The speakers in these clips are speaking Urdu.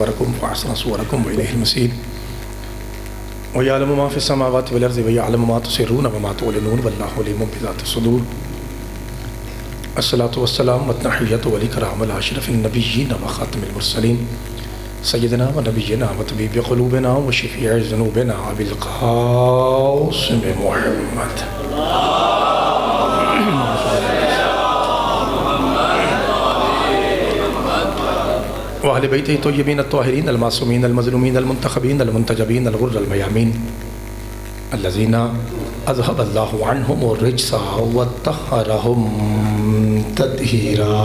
صوركم فأحسن صوركم وإليه المصير ويعلم ما في السماوات والأرض ويعلم ما تسرون وما تعلنون والله عليم بذات الصدور. الصلاة والسلام والتحية والإكرام على أشرف النبيين وخاتم المرسلين سيدنا ونبينا وطبيب قلوبنا وشفيع ذنوبنا أبي القاسم محمد وأهل بيته الطيبين الطاهرين المعصومين المظلومين المنتخبين المنتجبين الغر الميامين الذين أذهب الله عنهم الرجس وطهرهم تطهيرا.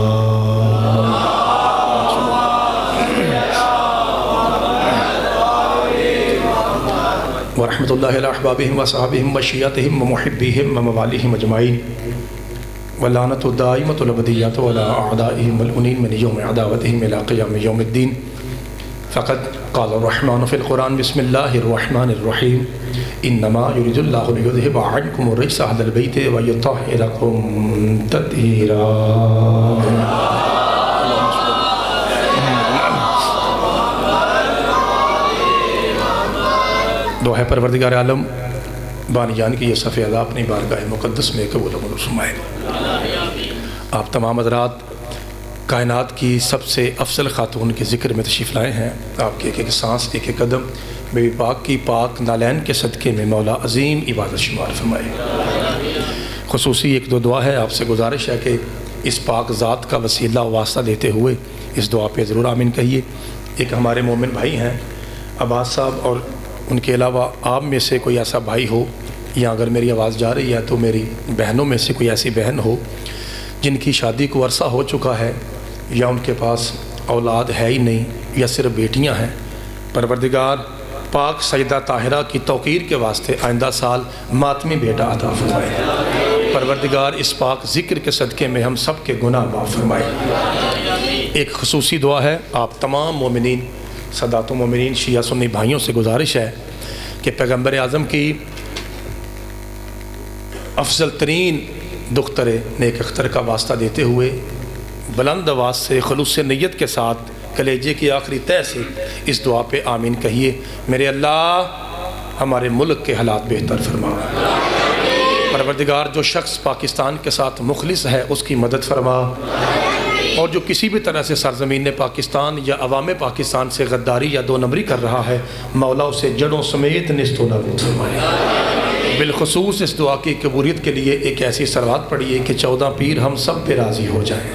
ورحمة الله على أحبابهم وأصحابهم وشيعتهم ومحبيهم ومواليهم أجمعين واللعنة الدائمة الأبدية على أعدائهم الملعونين من يوم عداوتهم إلى قيام يوم الدين. فقد قال الرحمن في القرآن بسم الله الرحمن الرحيم إنما يريد الله ليذهب عنكم الرجس أهل البيت ويطهركم تطهيرا. دعا ہے پروردگار عالم بانی جان کی یہ صفحہ ادا اپنی بارگاہ مقدس میں قبول و منظور فرمائے. آپ تمام حضرات کائنات کی سب سے افضل خاتون کے ذکر میں تشریف لائے ہیں. آپ کی ایک ایک سانس ایک ایک قدم بے پاک کی پاک نالین کے صدقے میں مولا عظیم عبادت شمار فرمائے. خصوصی ایک دو دعا ہے، آپ سے گزارش ہے کہ اس پاک ذات کا وسیلہ واسطہ دیتے ہوئے اس دعا پہ ضرور آمین کہیے. ایک ہمارے مومن بھائی ہیں عباس صاحب، اور ان کے علاوہ آپ میں سے کوئی ایسا بھائی ہو یا اگر میری آواز جا رہی ہے تو میری بہنوں میں سے کوئی ایسی بہن ہو جن کی شادی کو عرصہ ہو چکا ہے یا ان کے پاس اولاد ہے ہی نہیں یا صرف بیٹیاں ہیں، پروردگار پاک سیدہ طاہرہ کی توقیر کے واسطے آئندہ سال ماتمی بیٹا عطا فرمائے. پروردگار اس پاک ذکر کے صدقے میں ہم سب کے گناہ معاف فرمائے. ایک خصوصی دعا ہے، آپ تمام مومنین سادات و مومنین شیعہ سنی بھائیوں سے گزارش ہے کہ پیغمبر اعظم کی افضل ترین دختر نیک اختر کا واسطہ دیتے ہوئے بلند آواز سے خلوص نیت کے ساتھ کلیجے کی آخری تہہ سے اس دعا پہ آمین کہیے. میرے اللہ ہمارے ملک کے حالات بہتر فرما. پروردگار جو شخص پاکستان کے ساتھ مخلص ہے اس کی مدد فرما، اور جو کسی بھی طرح سے سرزمین پاکستان یا عوام پاکستان سے غداری یا دو نمبری کر رہا ہے مولا اسے جڑوں سمیت نیست و نابود فرمائے. بالخصوص اس دعا کی قبولیت کے لیے ایک ایسی صلوات پڑھیے کہ 14 پیر ہم سب پہ راضی ہو جائیں.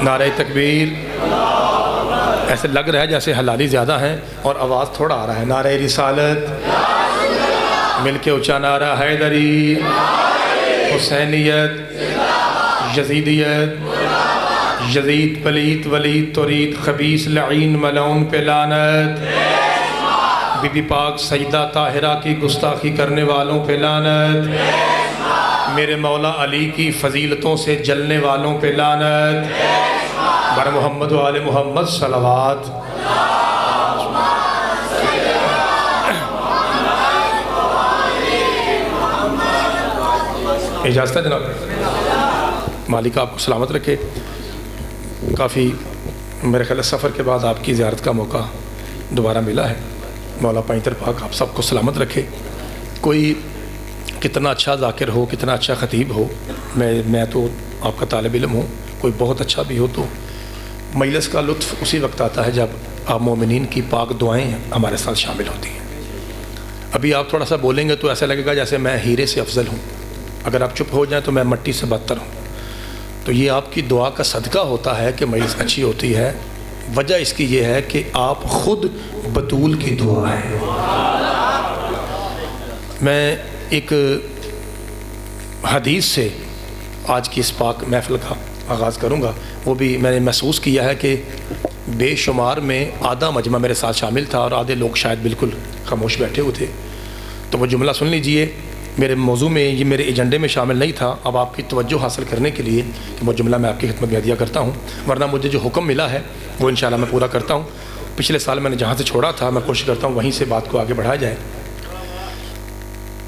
نعرہ تکبیر. ایسے لگ رہا ہے جیسے حلالی زیادہ ہیں اور آواز تھوڑا آ رہا ہے. نعرہ رسالت، مل کے اونچا نعرہ حیدری، حسینیت، یزیدیت، یزید پلیت ولید تورید خبیث لعین ملعون پہ لعنت، بی بی پاک سیدہ طاہرہ کی گستاخی کرنے والوں پہ لعنت، میرے مولا علی کی فضیلتوں سے جلنے والوں پہ لعنت، بر محمد و آل محمد صلوات. اجازت ہے جناب؟ مالک آپ کو سلامت رکھے. کافی میرے خیال سفر کے بعد آپ کی زیارت کا موقع دوبارہ ملا ہے. مولا پائنتر پاک آپ سب کو سلامت رکھے. کوئی کتنا اچھا ذاکر ہو، کتنا اچھا خطیب ہو، میں تو آپ کا طالب علم ہوں، کوئی بہت اچھا بھی ہو تو مجلس کا لطف اسی وقت آتا ہے جب آپ مومنین کی پاک دعائیں ہمارے ساتھ شامل ہوتی ہیں. ابھی آپ تھوڑا سا بولیں گے تو ایسا لگے گا جیسے میں ہیرے سے افضل ہوں، اگر آپ چپ ہو جائیں تو میں مٹی سے بدتر ہوں. تو یہ آپ کی دعا کا صدقہ ہوتا ہے کہ مجلس اچھی ہوتی ہے. وجہ اس کی یہ ہے کہ آپ خود بطول کی دعا ہے. میں ایک حدیث سے آج کی اس پاک محفل کا آغاز کروں گا. وہ بھی میں نے محسوس کیا ہے کہ بے شمار میں آدھا مجمع میرے ساتھ شامل تھا اور آدھے لوگ شاید بالکل خاموش بیٹھے ہوئے تھے. تو وہ جملہ سن لیجئے. میرے موضوع میں یہ میرے ایجنڈے میں شامل نہیں تھا. اب آپ کی توجہ حاصل کرنے کے لیے کہ وہ جملہ میں آپ کی خدمت میں عطیہ کرتا ہوں، ورنہ مجھے جو حکم ملا ہے وہ انشاءاللہ میں پورا کرتا ہوں. پچھلے سال میں نے جہاں سے چھوڑا تھا میں کوشش کرتا ہوں وہیں سے بات کو آگے بڑھایا جائے.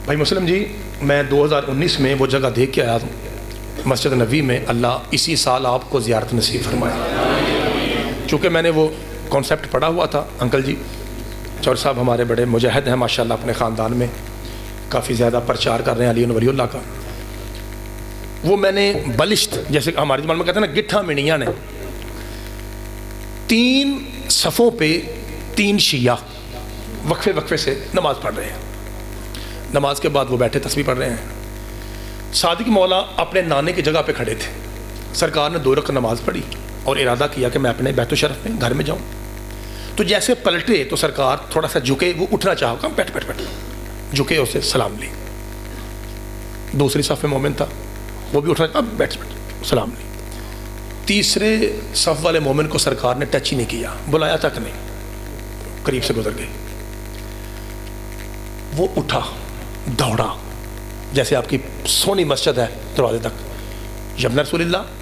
بھائی مسلم جی، میں 2019 میں وہ جگہ دیکھ کے آیا ہوں مسجد نبوی میں. اللہ اسی سال آپ کو زیارت نصیب فرمائے. چونکہ میں نے وہ کانسیپٹ پڑھا ہوا تھا. انکل جی چور صاحب ہمارے بڑے مجاہد ہیں ماشاءاللہ، اپنے خاندان میں کافی زیادہ پرچار کر رہے ہیں علی ولی اللہ کا. وہ میں نے بلشت، جیسے ہماری زبان میں کہتے ہیں نا، گٹھا منیاں نے 3 صفوں پہ 3 شیعہ وقفے وقفے سے نماز پڑھ رہے ہیں. نماز کے بعد وہ بیٹھے تسبیح پڑھ رہے ہیں. صادق مولا اپنے نانے کی جگہ پہ کھڑے تھے. سرکار نے 2 رکعت نماز پڑھی اور ارادہ کیا کہ میں اپنے بیت الشرف میں گھر میں جاؤں. تو جیسے پلٹے تو سرکار تھوڑا سا جھکے، وہ اٹھنا چاہا کہ بیٹھ جھکے، اسے سلام لی. دوسری صف میں مومن تھا، وہ بھی اٹھنا چاہا، بیٹھ سلام لی. تیسرے صف والے مومن کو سرکار نے ٹچ ہی نہیں کیا، بلایا تک نہیں، قریب سے گزر گئے. وہ اٹھا، دوڑا، جیسے آپ کی سونی مسجد ہے دروازے تک. یبن رسول اللہ،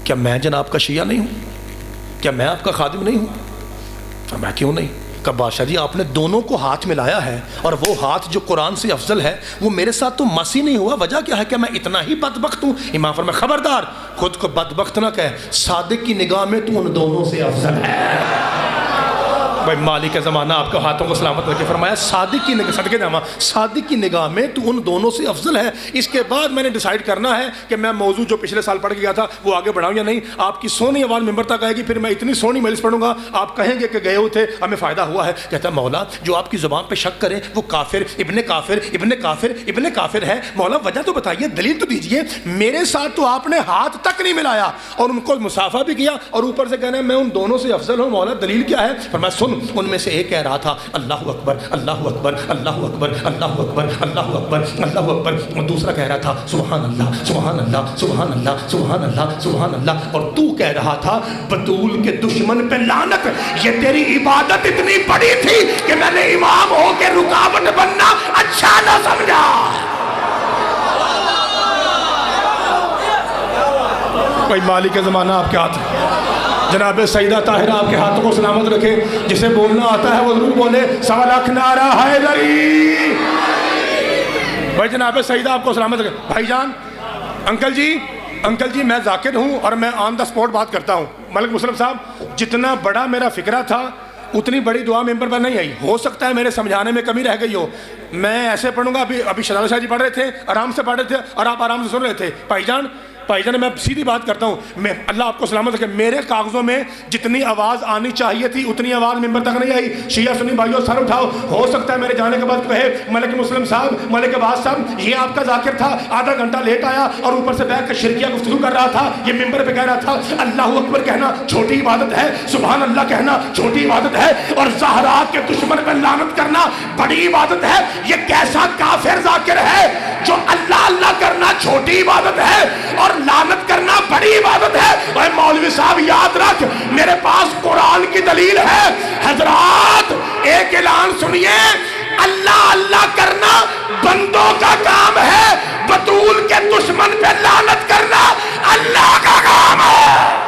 کیا میں جناب کا شیعہ نہیں ہوں؟ کیا میں آپ کا خادم نہیں ہوں؟ فرمایا کیوں نہیں؟ کہ بادشاہ جی آپ نے دونوں کو ہاتھ ملایا ہے، اور وہ ہاتھ جو قرآن سے افضل ہے وہ میرے ساتھ تو مسی نہیں ہوا. وجہ کیا ہے کہ میں اتنا ہی بدبخت ہوں؟ امام فرمایا خبردار، خود کو بدبخت نہ کہہ، صادق کی نگاہ میں تو ان دونوں سے افضل ہے. بھائی مالک زمانہ آپ کے ہاتھوں کو سلامت رکھے. فرمایا صادق کی نگاہ، صدقے جامع، صادق کی نگاہ میں تو ان دونوں سے افضل ہے. اس کے بعد میں نے ڈیسائیڈ کرنا ہے کہ میں موضوع جو پچھلے سال پڑھ کے گیا تھا وہ آگے بڑھاؤں یا نہیں. آپ کی سونی آواز ممبر تک آئے گی، پھر میں اتنی سونی مجلس پڑھوں گا آپ کہیں گے کہ گئے ہوئے تھے ہمیں فائدہ ہوا ہے. کہتا ہے مولا جو آپ کی زبان پہ شک کرے وہ کافر، ابن کافر، ابن کافر، ابن کافر ہے. مولا وجہ تو بتائیے، دلیل تو دیجئے. میرے ساتھ تو آپ نے ہاتھ تک نہیں ملایا اور ان کو مصافحہ بھی کیا، اور اوپر سے کہنا ہے میں ان دونوں سے افضل ہوں. مولا دلیل کیا ہے؟ فرمایا سن. ان میں سے ایک کہہ رہا تھا اللہ اکبر اللہ اکبر اللہ اکبر اللہ اکبر اللہ اکبر اللہ اکبر، اور دوسرا کہہ رہا تھا سبحان اللہ سبحان اللہ سبحان اللہ سبحان اللہ سبحان اللہ، اور تو کہہ رہا تھا بطول کے دشمن پہ لعنت، یہ تیری عبادت اتنی بڑی تھی کہ میں نے امام ہو کے رکاوٹ بننا اچھا نہ سمجھا. کوئی مالک زمانہ آپ کے ہاتھ ہے. جناب سیدہ طاہرہ آپ کے ہاتھوں کو سلامت رکھے. جسے بولنا آتا ہے وہ ضرور بولے 1.25 لاکھ نعرہ حیدری. بھائی جناب سیدہ آپ کو سلامت رکھے. بھائی جان، انکل جی میں ذاکر ہوں اور میں آن دا سپورٹ بات کرتا ہوں. ملک مسلم صاحب، جتنا بڑا میرا فکرہ تھا اتنی بڑی دعا ممبر پر نہیں آئی. ہو سکتا ہے میرے سمجھانے میں کمی رہ گئی ہو. میں ایسے پڑھوں گا، ابھی شہزاد شاہ جی پڑھ رہے تھے، آرام سے پڑھ رہے تھے اور آپ آرام سے سن رہے تھے. بھائی جان میں سیدھی بات کرتا ہوں، میں اللہ آپ کو سلامت رکھے، میرے کاغذوں میں جتنی آواز آنی چاہیے تھی اتنی آواز ممبر تک نہیں آئی. شیعہ سنی بھائیوں سر اٹھاؤ. ہو سکتا ہے میرے جانے کے بعد کہے ملک مسلم صاحب، ملک عباس صاحب یہ آپ کا ذاکر تھا، آدھا گھنٹہ لیٹ آیا اور اوپر سے بیٹھ کے شرکیہ گفتگو کر رہا تھا. یہ ممبر پہ کہہ رہا تھا اللہ اکبر کہنا چھوٹی عبادت ہے، سبحان اللہ کہنا چھوٹی عبادت ہے، اور زہرا کے دشمن پہ لعنت کرنا بڑی عبادت ہے. یہ کیسا کافر ذاکر ہے جو اللہ اللہ کرنا چھوٹی عبادت ہے اور لعنت کرنا بڑی عبادت ہے. اے مولوی صاحب یاد رکھ، میرے پاس قرآن کی دلیل ہے. حضرات ایک اعلان سنیے، اللہ اللہ کرنا بندوں کا کام ہے، بطول کے دشمن پہ لعنت کرنا اللہ کا کام ہے.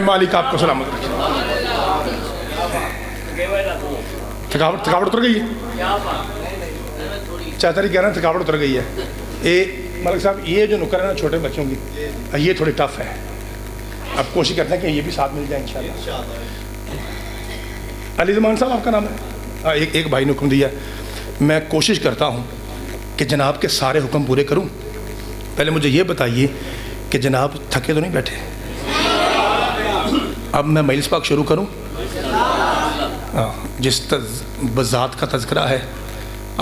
مالک آپ کو سلامت رکھے. تھکاوٹ اتر گئی ہے؟ چاہتا رہی کہہ رہا ہیں تھکاوٹ اتر گئی ہے. ملک صاحب یہ جو نکر ہے نا چھوٹے بچوں کی، یہ تھوڑی ٹف ہے. اب کوشش کرتے ہیں کہ یہ بھی ساتھ مل جائے انشاءاللہ. علی زمان صاحب آپ کا نام ہے؟ ایک بھائی نے حکم دیا، میں کوشش کرتا ہوں کہ جناب کے سارے حکم پورے کروں. پہلے مجھے یہ بتائیے کہ جناب تھکے تو نہیں بیٹھے؟ اب میں مجلس پاک شروع کروں. جس ذات کا تذکرہ ہے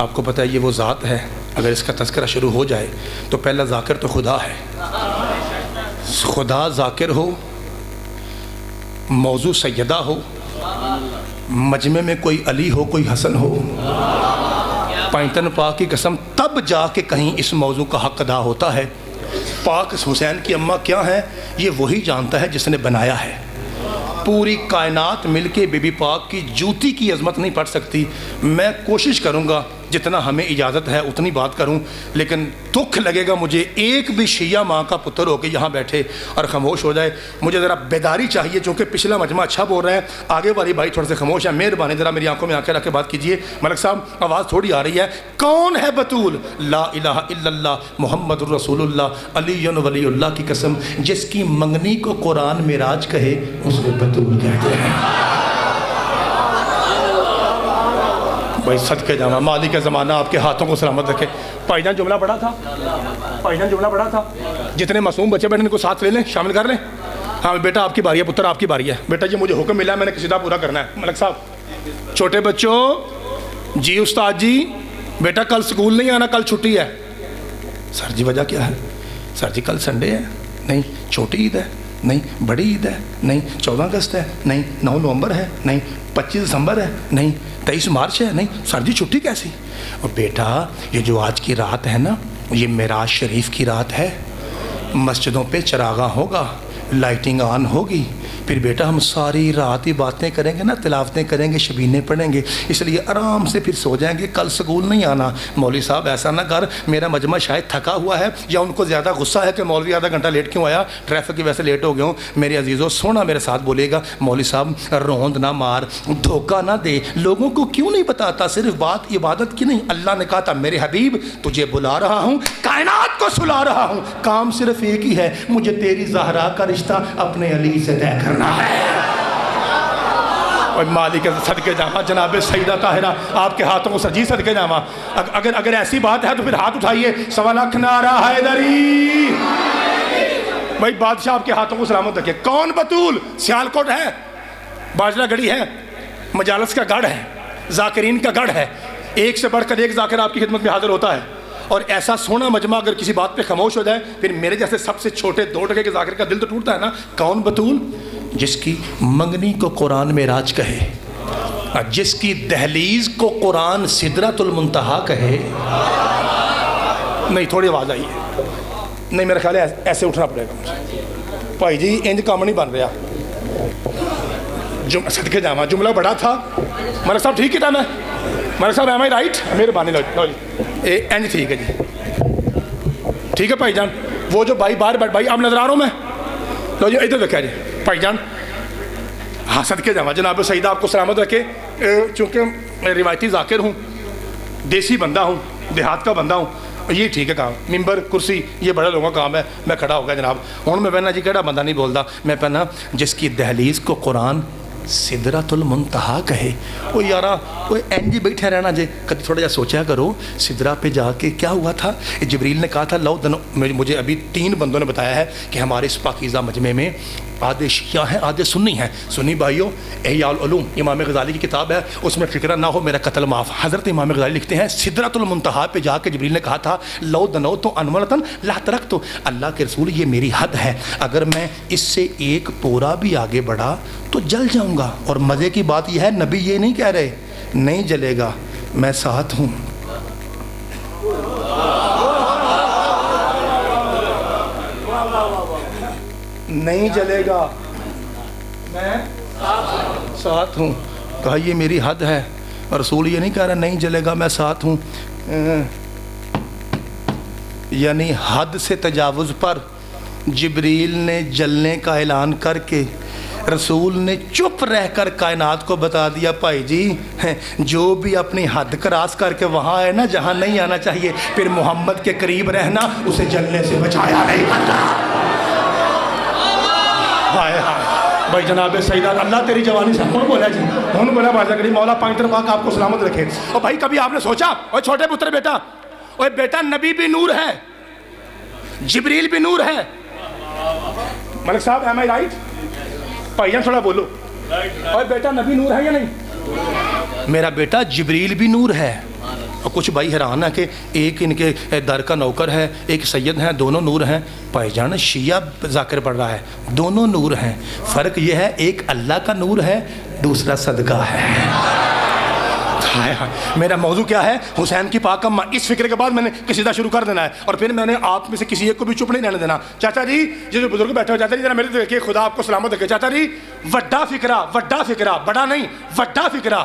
آپ کو پتہ ہے یہ وہ ذات ہے، اگر اس کا تذکرہ شروع ہو جائے تو پہلا ذاکر تو خدا ہے. خدا ذاکر ہو، موضوع سیدہ ہو، مجمع میں کوئی علی ہو کوئی حسن ہو، پائنتن پاک کی قسم تب جا کے کہیں اس موضوع کا حق ادا ہوتا ہے. پاک حسین کی اماں کیا ہیں یہ وہی جانتا ہے جس نے بنایا ہے. پوری کائنات مل کے بی بی پاک کی جوتی کی عظمت نہیں پڑھ سکتی. میں کوشش کروں گا جتنا ہمیں اجازت ہے اتنی بات کروں، لیکن دکھ لگے گا مجھے ایک بھی شیعہ ماں کا پتر ہو کے یہاں بیٹھے اور خاموش ہو جائے۔ مجھے ذرا بیداری چاہیے، چونکہ پچھلا مجمع اچھا بول رہا ہے، آگے والی بھائی تھوڑے سے خاموش ہیں، مہربانی ذرا میری آنکھوں میں آنکھیں رکھ کے بات کیجئے۔ ملک صاحب آواز تھوڑی آ رہی ہے، کون ہے بطول؟ لا الہ الا اللہ محمد الرسول اللہ علی ولی اللہ کی قسم، جس کی منگنی کو قرآن معراج کہے اس کو بطول کہتے ہیں۔ بھائی صدقے جاواں، مالک زمانہ آپ کے ہاتھوں کو سلامت رکھے۔ بھائی جان جملہ پڑھا تھا، بھائی جان جملہ پڑھا تھا، جتنے معصوم بچے بیٹھے ان کو ساتھ لے لیں، شامل کر لیں۔ ہاں بیٹا آپ کی باری ہے، پتر آپ کی باری ہے، بیٹا جی مجھے حکم ملا ہے، میں نے قصیدہ پورا کرنا ہے۔ ملک صاحب چھوٹے بچوں، جی استاد جی بیٹا کل سکول نہیں آنا، کل چھٹی ہے۔ سر جی وجہ کیا ہے؟ سر جی کل سنڈے ہے۔ نہیں چھوٹی عید ہے، نہیں بڑی عید ہے، نہیں 14 اگست ہے، نہیں 9 نومبر ہے، نہیں 25 دسمبر ہے، نہیں 23 مارچ ہے، نہیں سر جی چھٹی کیسی؟ اور بیٹا یہ جو آج کی رات ہے نا، یہ معراج شریف کی رات ہے، مسجدوں پہ چراغاں ہوگا، لائٹنگ آن ہوگی، پھر بیٹا ہم ساری رات ہی باتیں کریں گے نا، تلاوتیں کریں گے، شبینے پڑھیں گے، اس لیے آرام سے پھر سو جائیں گے، کل سکول نہیں آنا۔ مولوی صاحب ایسا نہ کر، میرا مجمع شاید تھکا ہوا ہے یا ان کو زیادہ غصہ ہے کہ مولوی آدھا گھنٹہ لیٹ کیوں آیا، ٹریفک کی وجہ سے لیٹ ہو گیا ہوں۔ میرے عزیزوں سونا میرے ساتھ بولے گا، مولوی صاحب روند نہ مار، دھوکہ نہ دے، لوگوں کو کیوں نہیں بتاتا صرف بات عبادت کی نہیں؟ اللہ نے کہا تھا میرے حبیب تجھے بلا رہا ہوں، کائنات کو سلا رہا ہوں، کام صرف ایک ہی ہے، مجھے تیری زہرا کا رشتہ اپنے علی سے طے کرنا ہے۔ اور مالک صدقے جاواں جناب سیدہ طاہرہ آپ کے ہاتھوں کو سجی صدقے جاواں، اگر ایسی بات ہے تو پھر ہاتھ اٹھائیے، 1.25 لاکھ نعرہ حیدری۔ بھائی بادشاہ آپ کے ہاتھوں کو سلامت رکھے۔ کون بطول؟ سیالکوٹ ہے، باجرہ گڑھی ہے، مجالس کا گڑھ ہے، ذاکرین کا گڑھ ہے، ایک سے بڑھ کر ایک ذاکر آپ کی خدمت میں حاضر ہوتا ہے، اور ایسا سونا مجمع اگر کسی بات پہ خاموش ہو جائے پھر میرے جیسے سب سے چھوٹے 2 ٹکے کے ذاکر کا دل تو ٹوٹتا ہے نا۔ کون بطول؟ جس کی منگنی کو قرآن معراج کہے، جس کی دہلیز کو قرآن سدرۃ المنتہا کہے۔ نہیں تھوڑی آواز آئی ہے، نہیں میرا خیال ہے ایسے اٹھنا پڑے گا مجھے۔ بھائی جی انج کام نہیں بن رہا، صدقے جاواں جملہ بڑا تھا۔ ملک صاحب ٹھیک کیا میں؟ ملک صاحب ایم آئی رائٹ؟ مہربانی، لو جی اینج ٹھیک ہے جی، ٹھیک ہے بھائی جان۔ وہ جو بھائی باہر بیٹھ، بھائی آپ نظر آ رہا ہوں میں، لو جی ادھر دیکھا جی بھائی جان۔ ہاں صدقے جاواں جناب سیدہ آپ کو سلامت رکھے۔ چونکہ میں روایتی ذاکر ہوں، دیسی بندہ ہوں، دیہات کا بندہ ہوں، یہ ٹھیک ہے کام، ممبر کرسی یہ بڑے لوگوں کا کام ہے، میں کھڑا ہو گیا جناب۔ ہوں میں پہنا جی کہڑا بندہ نہیں بولتا، میں پہنا جس کی دہلیز کو قرآن سدرۃ المنتہا کہے۔ وہ یارا کوئی اینجی بیٹھے رہنا جی، کبھی تھوڑا جا سوچا کرو سدرہ پہ جا کے کیا ہوا تھا۔ جبریل نے کہا تھا لو دنو، مجھے ابھی 3 بندوں نے بتایا ہے کہ ہمارے اس پاکیزہ مجمع میں آدھے شیعہ ہیں آدھے سنی ہیں۔ سنی بھائیوں احیاء العلوم امام غزالی کی کتاب ہے، اس میں فکرہ نہ ہو میرا قتل معاف۔ حضرت امام غزالی لکھتے ہیں سدرۃ المنتہا پہ جا کے جبریل نے کہا تھا لو دنو تو انورتن لا ترک، تو اللہ کے رسول یہ میری حد ہے، اگر میں اس سے ایک پورا بھی آگے بڑھا تو جل جاؤں گا۔ اور مزے کی بات یہ ہے نبی یہ نہیں کہہ رہے نہیں جلے گا، میں ساتھ ہوں۔ نہیں جلے گا، میں ساتھ ہوں۔ کہا یہ میری حد ہے، رسول یہ نہیں کہہ رہا نہیں جلے گا میں ساتھ ہوں، یعنی حد سے تجاوز پر جبریل نے جلنے کا اعلان کر کے رسول نے چپ رہ کر کائنات کو بتا دیا بھائی جی جو بھی اپنی حد کراس کر کے وہاں ہے نا جہاں نہیں آنا چاہیے، پھر محمد کے قریب رہنا اسے جلنے سے بچایا نہیں کرتا۔ ہائے ہائے بھائی جناب سیدہ اللہ تیری جوانی سے کون بولا جی، کون بولا بازا کری مولا پانچ طرف آپ کو سلامت رکھے۔ اور بھائی کبھی آپ نے سوچا اوے چھوٹے پتر بیٹا، اوے بیٹا نبی بھی نور ہے، جبریل بھی نور ہے۔ ملک صاحب ایم آئی رائٹ؟ بھائی تھوڑا بولو، اور بیٹا نبی نور ہے یا نہیں؟ میرا بیٹا جبریل بھی نور ہے۔ اور کچھ بھائی حیران ہے کہ ایک ان کے در کا نوکر ہے ایک سید ہیں، دونوں نور ہیں۔ بھائی جان شیعہ ذاکر پڑھ رہا ہے، دونوں نور ہیں، فرق یہ ہے ایک اللہ کا نور ہے دوسرا صدقہ ہے۔ ہائے ہائے میرا موضوع کیا ہے؟ حسین کی پاک اماں۔ اس فکر کے بعد میں نے قصیدہ شروع کر دینا ہے، اور پھر میں نے آپ میں سے کسی ایک کو بھی چپ نہیں رہنے دینا۔ چاچا جی جو بزرگ بیٹھے ہو، چاچا جی ذرا میرے دیکھیے، خدا آپ کو سلامت رکھے۔ چاچا جی وڈا فکرہ، بڑا نہیں وڈا فکرہ،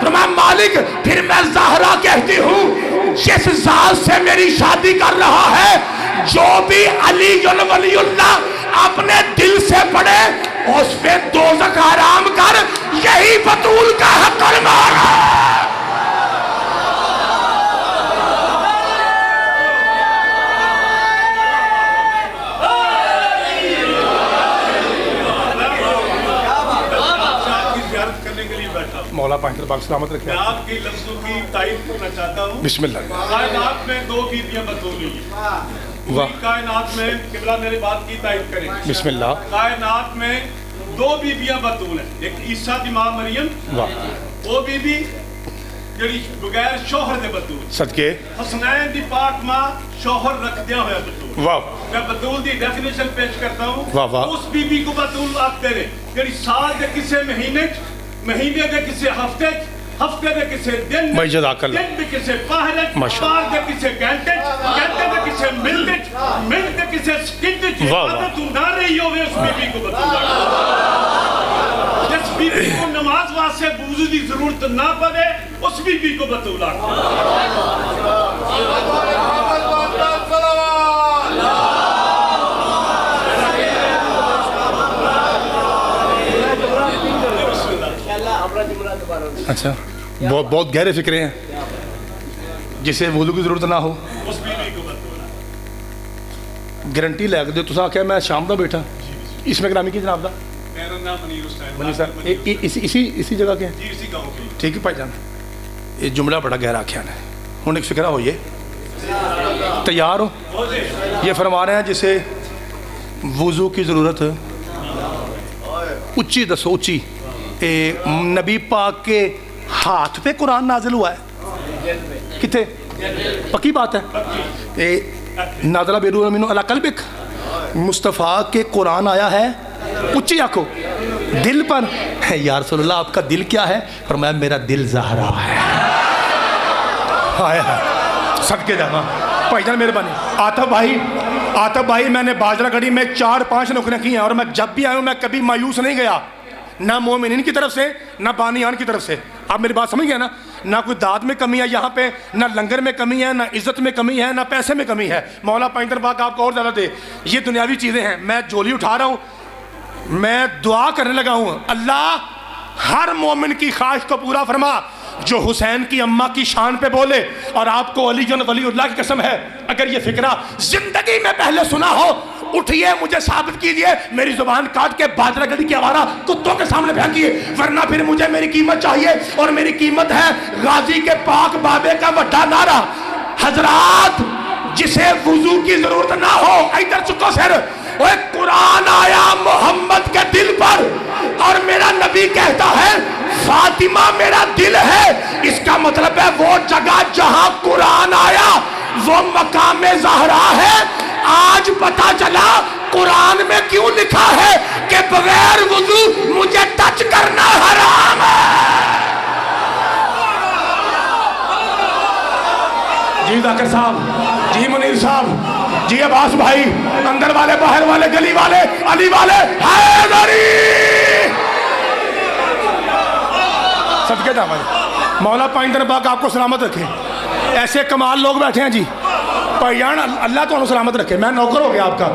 فرمایا مالک پھر میں زہرا کہتی ہوں جس ذات سے میری شادی کر رہا ہے جو بھی علی ولی اللہ اپنے دل سے پڑھے اس پہ دوزخ حرام کر، یہی بطول کا حق المانا۔ مولا پاک باغ سلامت رکھے۔ میں آپ کی لفظوں کی تائید کرنا چاہتا ہوں۔ بسم اللہ۔ کائنات میں دو بیویاں بطول ہیں۔ پوری کائنات میں قبلہ میرے بات کی تائید کریں۔ بسم اللہ۔ کائنات میں دو بیویاں بطول ہیں، ایک عیسیٰ دی ماں مریم، وہ بی بی جڑی بغیر شوہر دے بطول، صدقے حسنین دی پاک ماں شوہر رکھ دیا ہویا بطول۔ واہ، میں بطول دی ڈیفینیشن پیش کرتا ہوں۔ واہ واہ۔ اس بی بی کو بطول آکھتے ہیں جڑی سال دے کسے مہینے دے کسے ہفتے دے کسے دن دن دے کسے پہر پار دے کسے گھنٹے دے کسے منٹ دے کسے سکنٹ عادت نہ رہی ہوئے اس بی بی کو بطول آکھتے۔ جس بی بی کو نماز واسطے وضو دی ضرورت نہ پڑے اس بی بی کو بطول آکھتے۔ اچھا، بہت گہرے فکرے ہیں، جسے وضو کی ضرورت نہ ہو اس بی بی کو بطول گارنٹی لے کے دو۔ تسا آخیا میں شام دا بیٹھا، اس میں نامی کی جناب دا؟ میرا نام منیر حسین۔ منیر صاحب اسی جگہ کے ہیں؟ جی اسی گاؤں کی۔ ٹھیک ہے بھائی جان، یہ جملہ بڑا گہرا آخیا ہے۔ ہوں ایک فکرہ ہو، یہ تیار ہو؟ یہ فرما رہے ہیں جسے وضو کی ضرورت، اچھی دسو اچھی، نبی پاک کے ہاتھ پہ قرآن نازل ہوا ہے؟ کتے؟ پکی بات ہے؟ نازلہ بے روح منہ علی قلبک، مصطفیٰ کے قرآن آیا ہے اچھی آنکھوں دل پر۔ یا رسول اللہ آپ کا دل کیا ہے؟ فرمایا میرا دل زہرا ہے۔ آیا صدقے جانا بھائی جان مہربانی۔ آتف بھائی میں نے باجرہ گڑھی میں 4-5 نوکریاں کی ہیں اور میں جب بھی آیا ہوں میں کبھی مایوس نہیں گیا، نہ مومنین کی طرف سے نہ بانیان کی طرف سے۔ آپ میری بات سمجھ گئے نا؟ نہ کوئی داد میں کمی ہے یہاں پہ، نہ لنگر میں کمی ہے، نہ عزت میں کمی ہے، نہ پیسے میں کمی ہے۔ مولا پائندر پاک آپ کو اور زیادہ دے۔ یہ دنیاوی چیزیں ہیں، میں جولی اٹھا رہا ہوں، میں دعا کرنے لگا ہوں اللہ ہر مومن کی خواہش کو پورا فرما جو حسین کی اماں کی شان پہ بولے، اور آپ کو علی ولی اللہ کی قسم ہے اگر یہ فکرہ زندگی میں پہلے سنا ہو اٹھئے مجھے ثابت کیجئے، میری زبان کاٹ کے باجرہ گڑھی کی آوارہ کتوں کے سامنے پھینکیے، ورنہ پھر مجھے میری قیمت چاہیے، اور میری قیمت ہے غازی کے پاک بابے کا وڈا نعرہ۔ حضرات جسے وضو کی ضرورت نہ ہو ادھر چکو سر، وہ قرآن آیا محمد کے دل پر اور میرا نبی کہتا ہے فاطمہ میرا دل ہے، اس کا مطلب ہے وہ جگہ جہاں قرآن آیا وہ مقام زہرا ہے۔ آج پتا چلا قرآن میں کیوں لکھا ہے کہ بغیر وضو مجھے ٹچ کرنا حرام ہے۔ جی ذاکر صاحب، جی منیر صاحب، جی عباس بھائی، اندر والے باہر والے گلی والے علی والے، حیدری صدقے جاؤں۔ مولا پائندر پاک آپ کو سلامت رکھے۔ ایسے کمال لوگ بیٹھے ہیں جی بھائی جان، اللہ تو انہوں سلامت رکھے۔ میں نوکر ہو گیا آپ کا،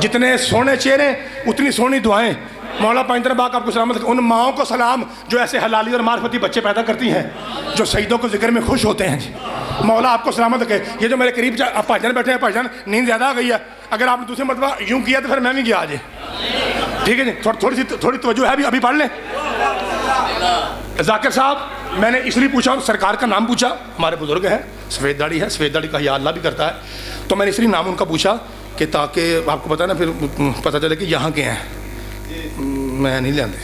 جتنے سونے چہرے اتنی سونی دعائیں۔ مولا پائندر پاک آپ کو سلامت رکھے۔ ان ماؤں کو سلام جو ایسے حلالی اور معرفتی بچے پیدا کرتی ہیں، جو سجدوں کو ذکر میں خوش ہوتے ہیں جی۔ مولا آپ کو سلامت رکھے۔ یہ جو میرے قریب بھائی جان بیٹھے ہیں، بھائی جان نیند زیادہ آ گئی ہے، اگر آپ نے دوسرے مرتبہ یوں کیا تو پھر میں بھی گیا آج، ٹھیک ہے جی؟ تھوڑی توجہ ہے، ابھی پڑھ لیں۔ ذاکر صاحب میں نے اس لیے پوچھا، سرکار کا نام پوچھا، ہمارے بزرگ ہیں، سفید داڑھی ہے، سفید داڑھی کا یا اللہ بھی کرتا ہے، تو میں نے اس لیے نام ان کا پوچھا کہ تاکہ آپ کو پتہ نا پھر پتہ چلے کہ یہاں کے ہیں، میں نہیں لیندے،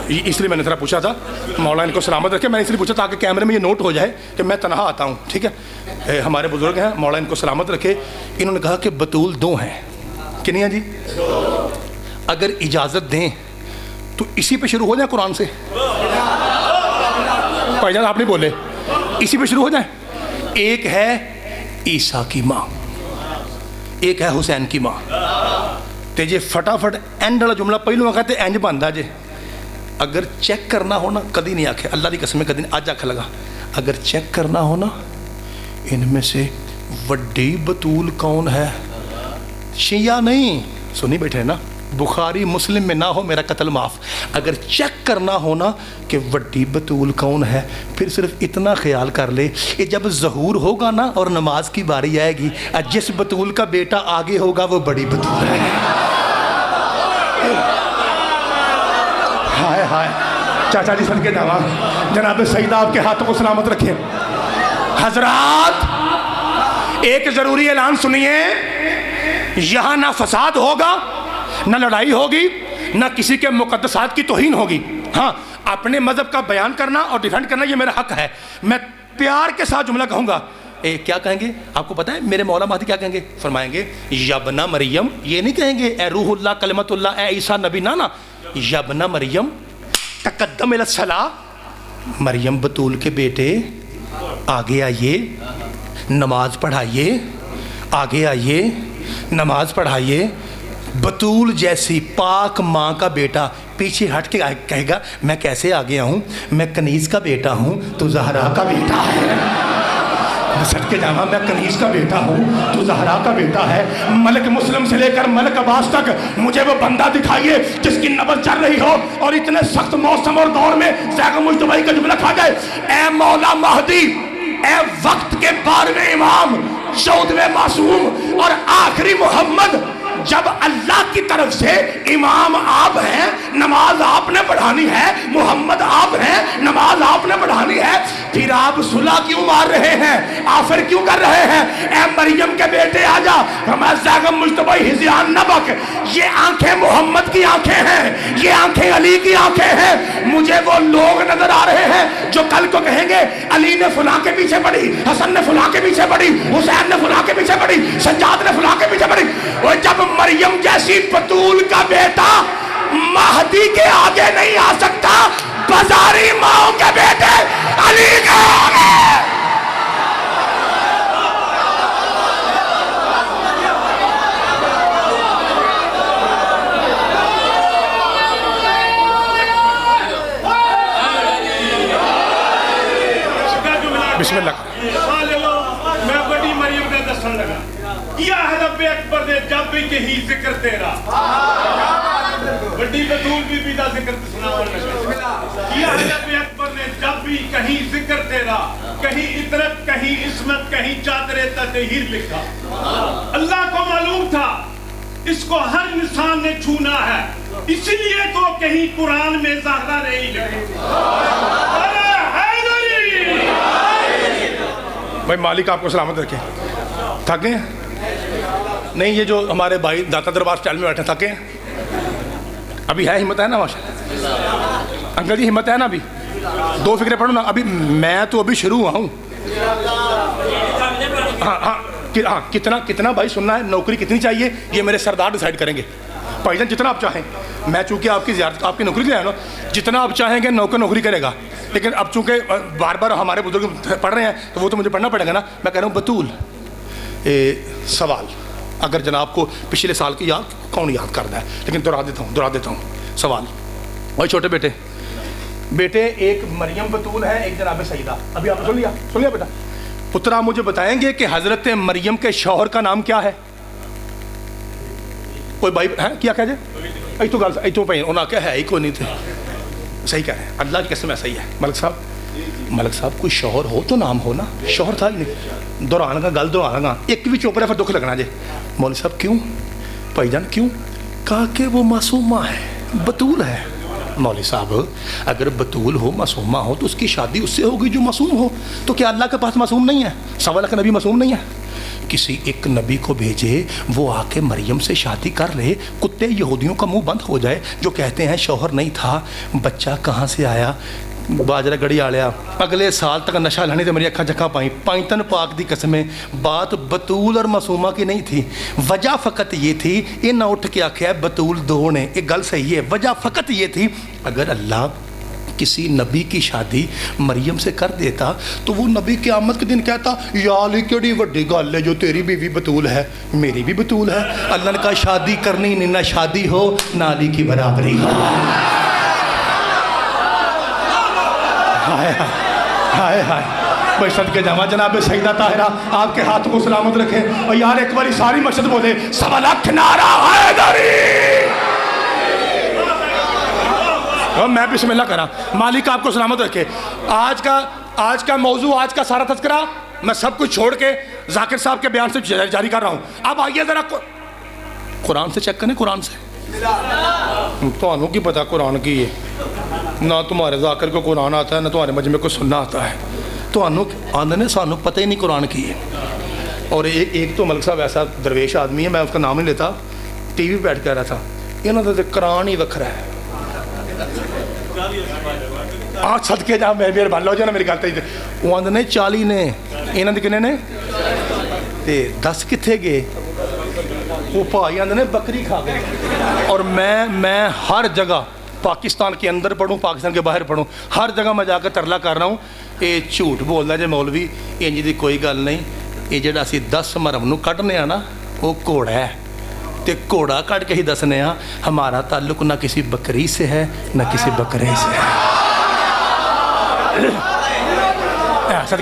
اس لیے میں نے ذرا پوچھا تھا۔ مولا ان کو سلامت رکھے۔ میں نے اس لیے پوچھا تاکہ کیمرے میں یہ نوٹ ہو جائے کہ میں تنہا آتا ہوں، ٹھیک ہے؟ ہمارے بزرگ ہیں، مولا ان کو سلامت رکھے۔ انہوں نے کہا کہ بطول 2 ہیں، کنی ہیں جی؟ اگر اجازت دیں تو اسی پہ شروع ہو جائیں قرآن سے۔ بھائی جان آپ نہیں بولے، اسی پہ شروع ہو جائیں۔ ایک ہے عیسیٰ کی ماں، ایک ہے حسین کی ماں، تے جے فٹافٹ اینڈ والا جملہ پہلو کہتے اینج بنتا جے اگر چیک کرنا ہونا کدی نہیں آکھے, اللہ کی قسم کدی نہیں, آج آکھ لگا اگر چیک کرنا ہونا ان میں سے وڈی بطول کون ہے, شیعہ نہیں, سنی بیٹھے نا, بخاری مسلم میں نہ ہو میرا قتل معاف. اگر چیک کرنا ہونا کہ وڈی بطول کون ہے, پھر صرف اتنا خیال کر لے کہ جب ظہور ہوگا نا اور نماز کی باری آئے گی, جس بطول کا بیٹا آگے ہوگا وہ بڑی بطول ہے. ہائے ہائے, چاچا جی سن کے جاوا, جناب سیدہ آپ کے ہاتھوں کو سلامت رکھیں. حضرات ایک ضروری اعلان سنیے, یہاں نہ فساد ہوگا, نہ لڑائی ہوگی, نہ کسی کے مقدسات کی توہین ہوگی. ہاں اپنے مذہب کا بیان کرنا اور ڈیفینڈ کرنا یہ میرا حق ہے. میں پیار کے ساتھ جملہ کہوں گا. کیا کہیں گے آپ کو پتہ ہے میرے مولا مہدی کیا کہیں گے؟ فرمائیں گے یبنا مریم, یہ نہیں کہیں گے اے روح اللہ کلمت اللہ اے عیسیٰ نبی, نا یبنا مریم تقدم الی الصلاۃ, مریم بطول کے بیٹے آگے آئیے, نماز پڑھائیے, آگے آئیے, نماز پڑھائیے. بطول جیسی پاک ماں کا بیٹا پیچھے ہٹ کے کہے گا میں کیسے آگے آؤں, میں کنیز کا بیٹا ہوں تو زہرا کا بیٹا ہے. سٹ کے جانا, میں کنیز کا بیٹا ہوں تو زہرا کا بیٹا ہے. ملک مسلم سے لے کر ملک عباس تک مجھے وہ بندہ دکھائیے جس کی نبض چل رہی ہو اور اتنے سخت موسم اور دور میں زیغ مجتبی کا جملہ کھا جائے, اے مولا مہدی, اے وقت کے 12ویں امام, 14ویں معصوم اور آخری محمد, جب اللہ کی طرف سے امام آپ ہیں, نماز آپ نے پڑھانی ہے, محمد آپ ہیں, نماز آپ نے پڑھانی ہے, پھر آپ صلح کیوں مار رہے ہیں, آفر کیوں کر رہے ہیں؟ اے مریم کے بیٹے آجا, فرمایا زاغم مجتبی ہزیان نبک, یہ آنکھیں محمد کی آنکھیں ہیں, یہ آنکھیں علی کی آنکھیں ہیں. مجھے وہ لوگ نظر آ رہے ہیں جو کل کو کہیں گے علی نے فلاں کے پیچھے پڑی, حسن نے فلاں کے پیچھے پڑی, حسین نے فلاں کے پیچھے پڑی, سجاد نے فلاں کے پیچھے پڑی. وہ جب مریم جیسی بطول کا بیٹا مہدی کے آگے نہیں آ سکتا, بازاری ماؤں کے بیٹے علی کے آگے. بسم اللہ. میں بڑی مریم کا دسن لگا, کیا ہے رب اکبر نے جب بھی کہیں ذکر تیرا, بڑی بطول بی دا ذکر سناون لگا, کیا ہے رب اکبر نے جب بھی کہیں ذکر تیرا, کہیں عطرت, کہیں عصمت, کہیں چادر تطہیر لکھا. اللہ کو معلوم تھا اس کو ہر انسان نے چھونا ہے, اسی لیے تو کہیں قرآن میں زہرا نہیں لکھا. بھائی مالک آپ کو سلامت رکھے. تھک گئے نہیں؟ یہ جو ہمارے بھائی داتا دربار اسٹائل میں بیٹھے تھکے ہیں؟ ابھی ہے ہمت ہے نا ماشاءاللہ؟ انکل جی ہمت ہے نا؟ ابھی 2 فکریں پڑھو نا. ابھی میں تو ابھی شروع ہوا ہوں. ہاں کتنا بھائی سننا ہے, نوکری کتنی چاہیے یہ میرے سردار ڈیسائیڈ کریں گے. بھائی جان جتنا آپ چاہیں, میں چونکہ آپ کی زیارت آپ کی نوکری کے لیے آیا نا, جتنا آپ چاہیں گے نوکری کرے گا. لیکن اب چونکہ بار بار ہمارے بزرگ پڑھ رہے ہیں تو وہ تو مجھے پڑھنا پڑے گا نا. میں کہہ رہا ہوں بطول, سوال اگر جناب کو پچھلے سال کی یاد کون یاد کرتا ہے, لیکن دہرا دیتا ہوں سوال. وہی چھوٹے بیٹے ایک مریم بطول ہے, ایک جناب سیدہ. ابھی آپ نے سن لیا بیٹا. پترا مجھے بتائیں گے کہ حضرت مریم کے شوہر کا نام کیا ہے؟ کوئی بھائی ہے کیا کہہ جائے؟ ایتو گل ایتو پہ انہاں کیا ہے ہی کوئی نہیں تھے. صحیح کہہ رہے ہیں, اللہ کی قسم ایسا ہی ہے. ملک صاحب کوئی شوہر ہو تو نام ہو نا. شوہر تھا ہی نہیں. دوران کا گل دوران گا ایک بھی چوپڑا پھر دکھ لگنا جے. مولوی صاحب کیوں بھائی جان کیوں؟ کہا کہ وہ معصومہ ہے, بطول ہے. مولوی صاحب اگر بطول ہو, معصومہ ہو, تو اس کی شادی اس سے ہوگی جو معصوم ہو. تو کیا اللہ کے پاس معصوم نہیں ہے؟ 1.25 نبی معصوم نہیں ہے؟ کسی ایک نبی کو بھیجے, وہ آ کے مریم سے شادی کر لے, کتے یہودیوں کا منہ بند ہو جائے جو کہتے ہیں شوہر نہیں تھا, بچہ کہاں سے آیا, باجرہ گڑی آلیا, اگلے سال تک نشہ لانے سے میری اکھاں جکھا پائیں. پائنتن پاک دی قسمیں بات بطول اور معصومہ کی نہیں تھی. وجہ فقط یہ تھی, یہ نہ اٹھ کے آکھیا بطول 2 نے, ایک گل صحیح ہے. وجہ فقط یہ تھی اگر اللہ کسی نبی کی شادی مریم سے کر دیتا تو وہ نبی قیامت کے دن کہتا یا علی کیڑی وڈی گل ہے جو تیری بیوی بطول ہے, میری بھی بطول ہے. اللہ نے کہا شادی کرنی نہیں, نہ شادی ہو نہ علی کی برابری ہو. ہائے ہائے ہائے بھائی صدقے جاواں جناب سیدہ طاہرہ آپ کے ہاتھ کو سلامت رکھے. اور یار ایک باری ساری مسجد بولے 1.25 لاکھ نعرہ حیدری. اور میں بسم اللہ کرا. مالک آپ کو سلامت رکھے. آج کا موضوع, آج کا سارا تذکرہ میں سب کچھ چھوڑ کے ذاکر صاحب کے بیان سے جاری کر رہا ہوں. اب آئیے ذرا قرآن سے چیک کریں. قرآن سے تو انہوں کی پتہ قرآن کی ہے نہ تمہارے ذاکر کو قرآن آتا ہے نہ تمہارے مجمع کو سننا آتا ہے. تو آندھے نے سانوں پتہ ہی نہیں قرآن کی ہے. اور ایک تو ملک صاحب ایسا درویش آدمی ہے, میں اس کا نام نہیں لیتا, ٹی وی پہ بیٹھ کہہ رہا تھا انہوں نے قرآن ہی وکھرا ہے. آج صدقے جا میرے بھال ہو جانا میری گل. وہ آندھے نے 40 نے انہوں نے کنے نے 10 کتنے گئے. وہ بھائی آندھے نے بکری کھا گئے. اور میں ہر جگہ پاکستان کے اندر پڑھوں پاکستان کے باہر پڑھوں ہر جگہ میں جا کے ترلا کر رہا ہوں یہ جھوٹ بولتا ہے جی مولوی انج دی کوئی گل نہیں. یہ جڑا اسی 10 مرم نو کڈنے آ نا وہ گھوڑا ہے تے گھوڑا کٹ کے ہی دسنے ہاں ہمارا تعلق نہ کسی بکری سے ہے نہ کسی بکرے سے ہے.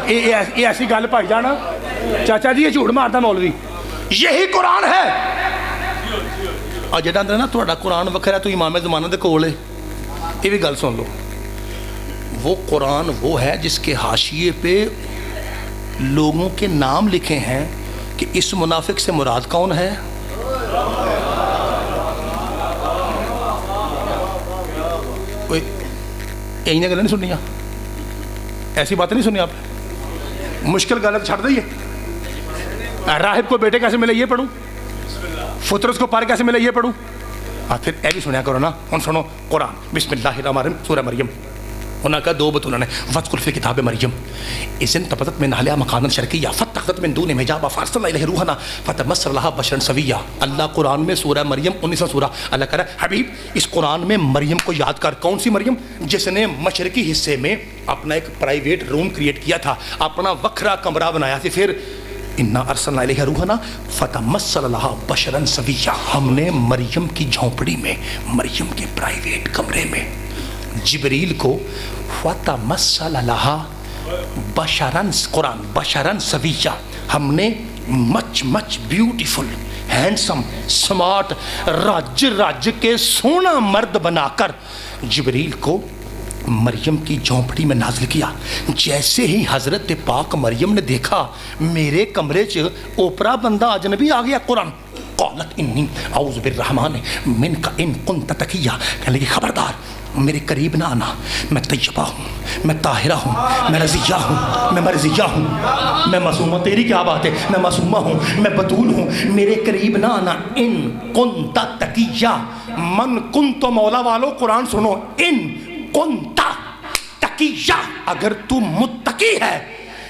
یہ ایسی گل پائی جانا چاچا جی یہ جھوٹ مارتا مولوی یہی قرآن ہے. اور جڑا اندر نا تھوڑا قرآن وکھرا تو امام زمانہ دے کول ہے. یہ بھی گل سن لو وہ قرآن وہ ہے جس کے حاشیے پہ لوگوں کے نام لکھے ہیں کہ اس منافق سے مراد کون ہے. یہی نے گلیں نہیں سنیا ایسی باتیں نہیں سنی آپ نے. مشکل غلط چھڑ دئیے. راہب کو بیٹے کیسے ملے یہ پڑھوں, فطرت کو پار کیسے ملے یہ پڑھوں. پھر اے بھی سنیا کرو نا. ہن سنو قرآن بسم اللہ الرحمن الرحیم سورہ مریم. انہوں کا 2 بطولہ نے وذکر فی کتاب مریم اذ انتبذت من اہلہا مکانا شرقیا فاتخذت من دونہم حجابا فارسلنا الیہ روحنا فتمثل لہا بشرا سویا. اللہ قرآن میں سورہ مریم 19 سورہ اللہ کہہ رہا ہے حبیب اس قرآن میں مریم کو یاد کر. کون سی مریم؟ جس نے مشرقی حصے میں اپنا ایک پرائیویٹ روم کریٹ کیا تھا, اپنا وکھرا کمرہ بنایا تھا. پھر انا ارسلنا الیہ روحنا فتمثل لہا بشرا سویا. ہم نے مریم کی جھونپڑی میں مریم کے پرائیویٹ کمرے میں جبریل کو فتمثل لہا بشرن قرآن بشرن سویا ہم نے مچ بیوٹیفل ہینڈسم سمارٹ رج کے سونا مرد بنا کر جبریل کو مریم کی جھونپڑی میں نازل کیا. جیسے ہی حضرت پاک مریم نے دیکھا میرے کمرے چ اوپرا بندہ اجنبی آ گیا. قرآن قالت انی اعوذ بالرحمن منک ان کنت تقیا. کہنے لگی خبردار میرے قریب نہ آنا, میں طیبہ ہوں, میں طاہرہ ہوں, میں رضیہ ہوں, میں مرضیہ ہوں, میں معصومہ. تیری کیا بات ہے, میں معصومہ ہوں, میں بطول ہوں, میرے قریب نہ آنا. ان کنت تقیہ من کنت مولا والو قرآن سنو ان کنت تقیہ اگر تو متقی ہے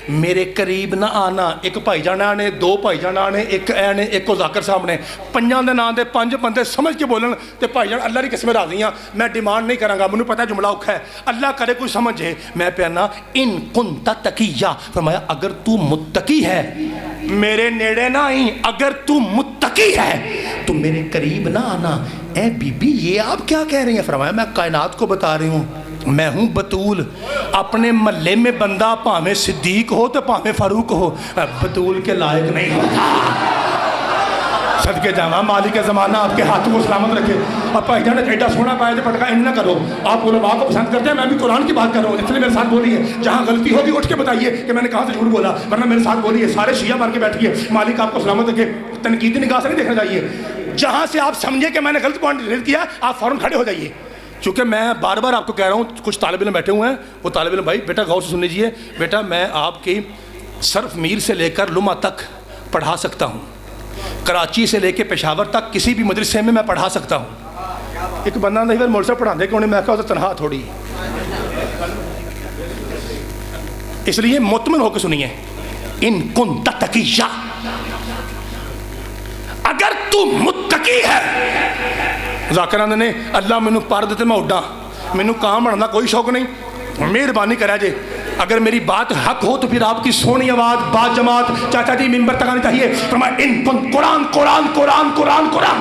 میرے قریب نہ آنا. ایک بھائی جانا نے 2 بھائی جانا نے ایک اے نے ایک کو ذاکر صاحب نے 5 دے نام دے 5 بندے سمجھ کے بولن تے بھائی جان اللہ دی قسم راضی ہاں. میں ڈیمانڈ نہیں کراں گا, مجھے پتہ ہے جملہ اوکھا ہے, اللہ کرے کوئی سمجھے. میں پیانا ان کنت تقیہ فرمایا اگر تو متقی ہے میرے نیڑے نہ آئیں, اگر تو متقی ہے تو میرے قریب نہ آنا. اے بی بی یہ آپ کیا کہہ رہی ہیں؟ فرمایا میں کائنات کو بتا رہی ہوں میں ہوں بطول. اپنے محلے میں بندہ پاویں صدیق ہو تو پاویں فاروق ہو بطول کے لائق نہیں ہوتا. صدقے جاواں مالک زمانہ آپ کے ہاتھوں کو سلامت رکھے. اور بھائی جان ایڈا سونا پایا تو پٹکا ان نہ کرو. آپ علماء کو پسند کرتے ہیں, میں بھی قرآن کی بات کر رہا ہوں, اس لیے میرے ساتھ بولیے. جہاں غلطی ہوگی اٹھ کے بتائیے کہ میں نے کہاں سے جھوٹ بولا, ورنہ میرے ساتھ بولیے. سارے شیعہ مار کے بیٹھیے. مالک آپ کو سلامت رکھے. تنقیدی نگاہ سے نہیں دیکھنا چاہیے. جہاں سے آپ سمجھے کہ میں نے غلط پوائنٹ ریلیٹ کیا آپ فوراً کھڑے ہو جائیے. چونکہ میں بار بار آپ کو کہہ رہا ہوں, کچھ طالب علم بیٹھے ہوئے ہیں, وہ طالب علم بھائی بیٹا غور سے سن لیجیے. بیٹا میں آپ کی صرف میر سے لے کر لمحہ تک پڑھا سکتا ہوں, کراچی سے لے کے پشاور تک کسی بھی مدرسے میں پڑھا سکتا ہوں. ایک بندہ نہیں پھر مولوی صاحب پڑھا دے کہ انہیں میں کہا تنہا تھوڑی. اس لیے مطمئن ہو کے سنیے ان کنت تقیہ اگر تو متقی ہے. ذاکران نے اللہ مینوں پر دیتے میں اڈا, مینوں کام بننا کوئی شوق نہیں, مہربانی کرا جے. اگر میری بات حق ہو تو پھر آپ کی سونی آواز با جماعت چاچا جی ممبر تک آنی چاہیے. فرمایا ان کن قرآن قرآن قرآن قرآن قرآن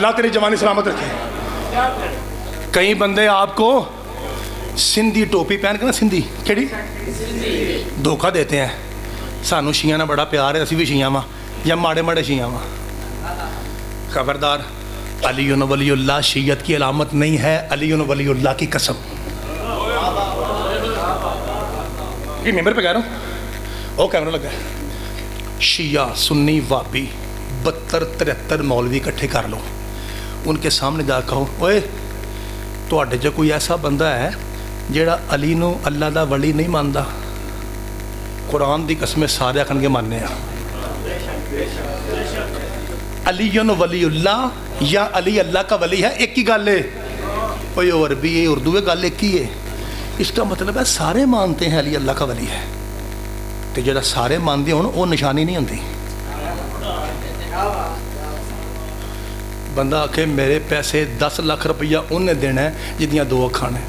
اللہ تیری جوانی سلامت رکھے. کئی بندے آپ کو سندھی ٹوپی پہن کے نا سندھی کیڑی دھوکہ دیتے ہیں, سانو شیعہ نہ بڑا پیار ہے, اسی بھی شیعہ ماں یا ماڑے ماڑے شیعہ ماں. خبردار, علی ولی اللہ شیعت کی علامت نہیں ہے, علی ولی اللہ کی قسم. یہ ممبر پہ کہہ رہا ہوں, او کیمرہ لگا ہے. شیعہ سنی وابی 72-73 مولوی اکٹھے کر لو, ان کے سامنے جا کہو اوئے تواڈے جو کوئی ایسا بندہ ہے جیڑا علی نو اللہ دا ولی نہیں ماندا, قرآن دی قسم سارے آکھن گے ماننے ہیں. علی ولی اللہ یا علی اللہ کا ولی ہے, ایک ہی گل ہے. اوئے عربی ہے اردو ہے, گل ایک ہی ہے. اس کا مطلب ہے سارے مانتے ہیں علی اللہ کا ولی ہے, تو جڑا سارے مانتے ہوں وہ نشانی نہیں ہوتی. بندہ آکھے میرے پیسے 10 لاکھ روپیہ انہیں دینا ہے جدیاں 2 اکھاں نے.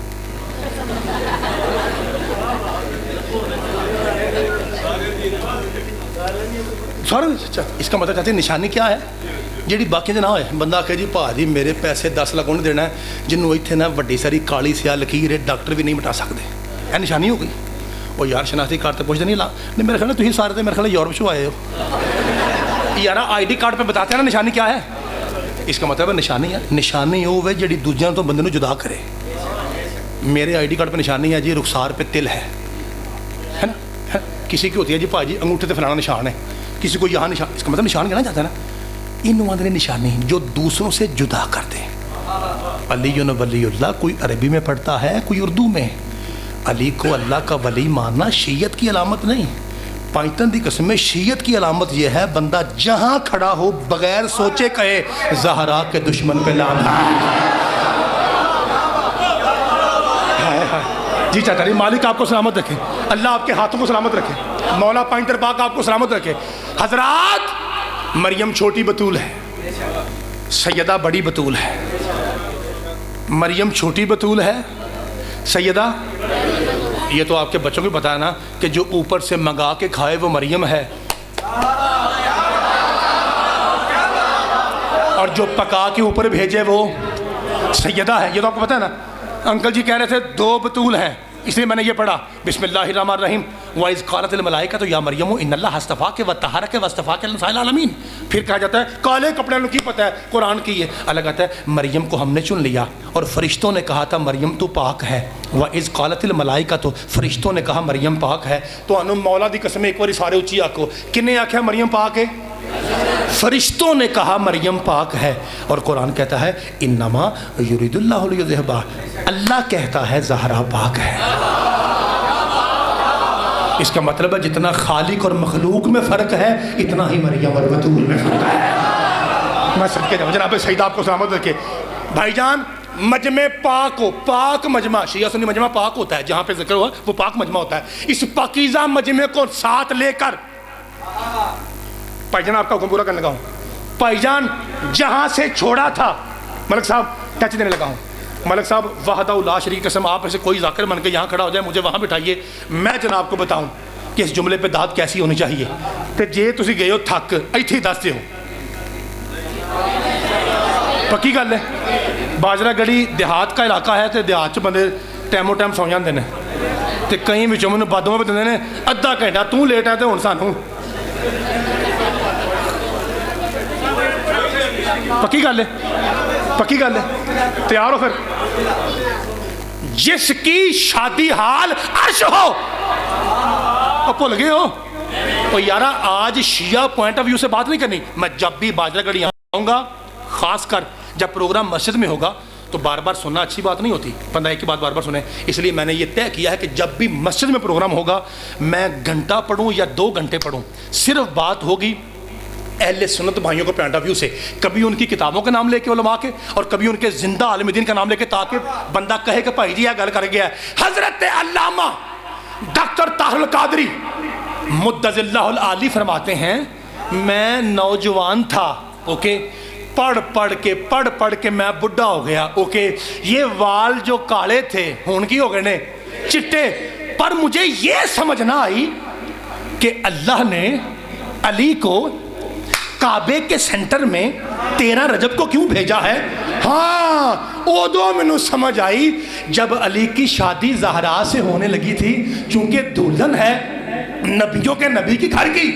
اس کا مطلب چاہتے ہیں نشانی کیا ہے جیڑی باقی نہ ہوئے. بندہ آکھے جی پا جی میرے پیسے 10 لاکھ انہیں دینا ہے جنہوں اتنے نہ وڈی ساری کالی سیاہ لکیر ہے, ڈاکٹر بھی نہیں مٹا سکتے. یہ نشانی ہو گئی. وہ یار شناختی کارڈ تو پوچھتے نہیں میرے خیال تھی سارے میرے خیال یورپ سے آئے ہو یار, آئی ڈی کارڈ پہ بتاتے ہیں نا نشانی کیا ہے. اس کا مطلب ہے نشانی ہے, نشانی وہ ہے جڑی دوجیاں تو بندے نو جدا کرے. میرے آئی ڈی کارڈ پہ نشانی ہے جی رخسار پہ تل ہے نا. کسی کی ہوتی ہے جی بھائی انگوٹھے تے فلانا نشان ہے, کسی کو یہاں نشان. اس کا مطلب نشان کہنا چاہتا ہے نا, ان آدھے نشانی جو دوسروں سے جدا کر دیں. علی ولی اللہ کوئی عربی میں پڑھتا ہے کوئی اردو میں. علی کو اللہ کا ولی ماننا شیعت کی علامت نہیں. پائتن دی قسم میں شیعت کی علامت یہ ہے بندہ جہاں کھڑا ہو بغیر سوچے کہے زہرا کے دشمن پہ لعنت. جی چاہتا رہی مالک آپ کو سلامت رکھے, اللہ آپ کے ہاتھوں کو سلامت رکھے, مولا پائنتر پاک آپ کو سلامت رکھے. حضرات مریم چھوٹی بطول ہے, سیدہ بڑی بطول ہے. مریم چھوٹی بطول ہے, سیدہ یہ تو آپ کے بچوں کو پتا ہے نا کہ جو اوپر سے منگا کے کھائے وہ مریم ہے, اور جو پکا کے اوپر بھیجے وہ سیدہ ہے. یہ تو آپ کو پتا ہے نا. انکل جی کہہ رہے تھے 2 بطول ہیں, اس لیے میں نے یہ پڑھا بسم اللہ الرحمن الرحیم وَإِذْ قَالَتِ الْمَلَائِكَةُ يَا مَرْيَمُ إِنَّ اللَّهَ اصْطَفَاكِ وَطَهَّرَكِ وَاصْطَفَاكِ عَلَى نِسَاءِ الْعَالَمِينَ. پھر کہا جاتا ہے کالے کپڑے کی پتہ ہے قرآن کی ہے. الگ آتا ہے مریم کو ہم نے چن لیا اور فرشتوں نے کہا تھا مریم تو پاک ہے. وَإِذْ قَالَتِ الْمَلَائِكَةُ فرشتوں نے کہا مریم پاک ہے. تو انہوں مولا دی قسم ایک باری سارے اچھی آکو کنے آکھیا مریم پاک ہے, فرشتوں نے کہا مریم پاک ہے. اور قرآن کہتا ہے انما یرید اللہ لیذہب, اللہ کہتا ہے زہرا پاک ہے. اس کا مطلب ہے جتنا خالق اور مخلوق میں فرق ہے اتنا ہی مریم اور بطول میں فرق ہے. میں صدقے جاؤں جناب سعید آپ کو سلامت رکھے. بھائی جان مجمع پاک ہو, پاک مجمع شیعہ سنی مجمع پاک ہوتا ہے, جہاں پہ ذکر ہوا وہ پاک مجمع ہوتا ہے. اس پاکیزہ مجمع کو ساتھ لے کر بھائی جان آپ کا حکم پورا کرنے لگا ہوں. بھائی جان جہاں سے چھوڑا تھا ملک صاحب ٹچ دینے لگا ہوں. ملک صاحب وحدہ لا شریک قسم آپ ایسے کوئی ذاکر بن کے یہاں کھڑا ہو جائے مجھے وہاں بٹھائیے, میں جناب کو بتاؤں کہ اس جملے پہ داد کیسی ہونی چاہیے. کہ جے تسی گئے ہو تھک ایتھے دستے ہو, پکی گل ہے. باجرہ گڑی دیہات کا علاقہ ہے تو دیہات چ بندے ٹائمو ٹائم سو جاندے نے, تے کئی وچوں مینوں بادوں پہ دندے نے ادھا گھنٹہ تو لیٹ ہے تو ہن سانوں. پکی گل ہے, پکی گل ہے. تیار ہو پھر. جس کی شادی حال عرش ہو, بھول گئے ہو. اور یارا آج شیعہ پوائنٹ آف ویو سے بات نہیں کرنی. میں جب بھی باجرہ گڑی آؤں گا, خاص کر جب پروگرام مسجد میں ہوگا تو بار بار سننا اچھی بات نہیں ہوتی, بندہ ایک ہی بات بار بار سنیں. اس لیے میں نے یہ طے کیا ہے کہ جب بھی مسجد میں پروگرام ہوگا میں گھنٹہ پڑھوں یا 2 گھنٹے پڑھوں, صرف بات ہوگی اہل سنت بھائیوں کو پوائنٹ آف ویو سے, کبھی ان کی کتابوں کے نام لے کے علماء کے اور کبھی ان کے زندہ عالم دین کا نام لے کے, تاکہ بندہ کہے کہ بھائی جی یہ گل کر گیا ہے. حضرت علامہ ڈاکٹر طاہر القادری مدظ اللہ العالی فرماتے ہیں میں نوجوان تھا, اوکے, پڑھ پڑھ کے میں بڈھا ہو گیا, اوکے, یہ وال جو کالے تھے ہون کی ہو گئے نے چٹے, پر مجھے یہ سمجھ نہ آئی کہ اللہ نے علی کو کعبے کے سینٹر میں 13 رجب کو کیوں بھیجا ہے؟ ہاں اودو میں سمجھ آئی جب علی کی شادی زہرا سے ہونے لگی تھی، چونکہ دلہن ہے نبیوں کے نبی کی گھر کی،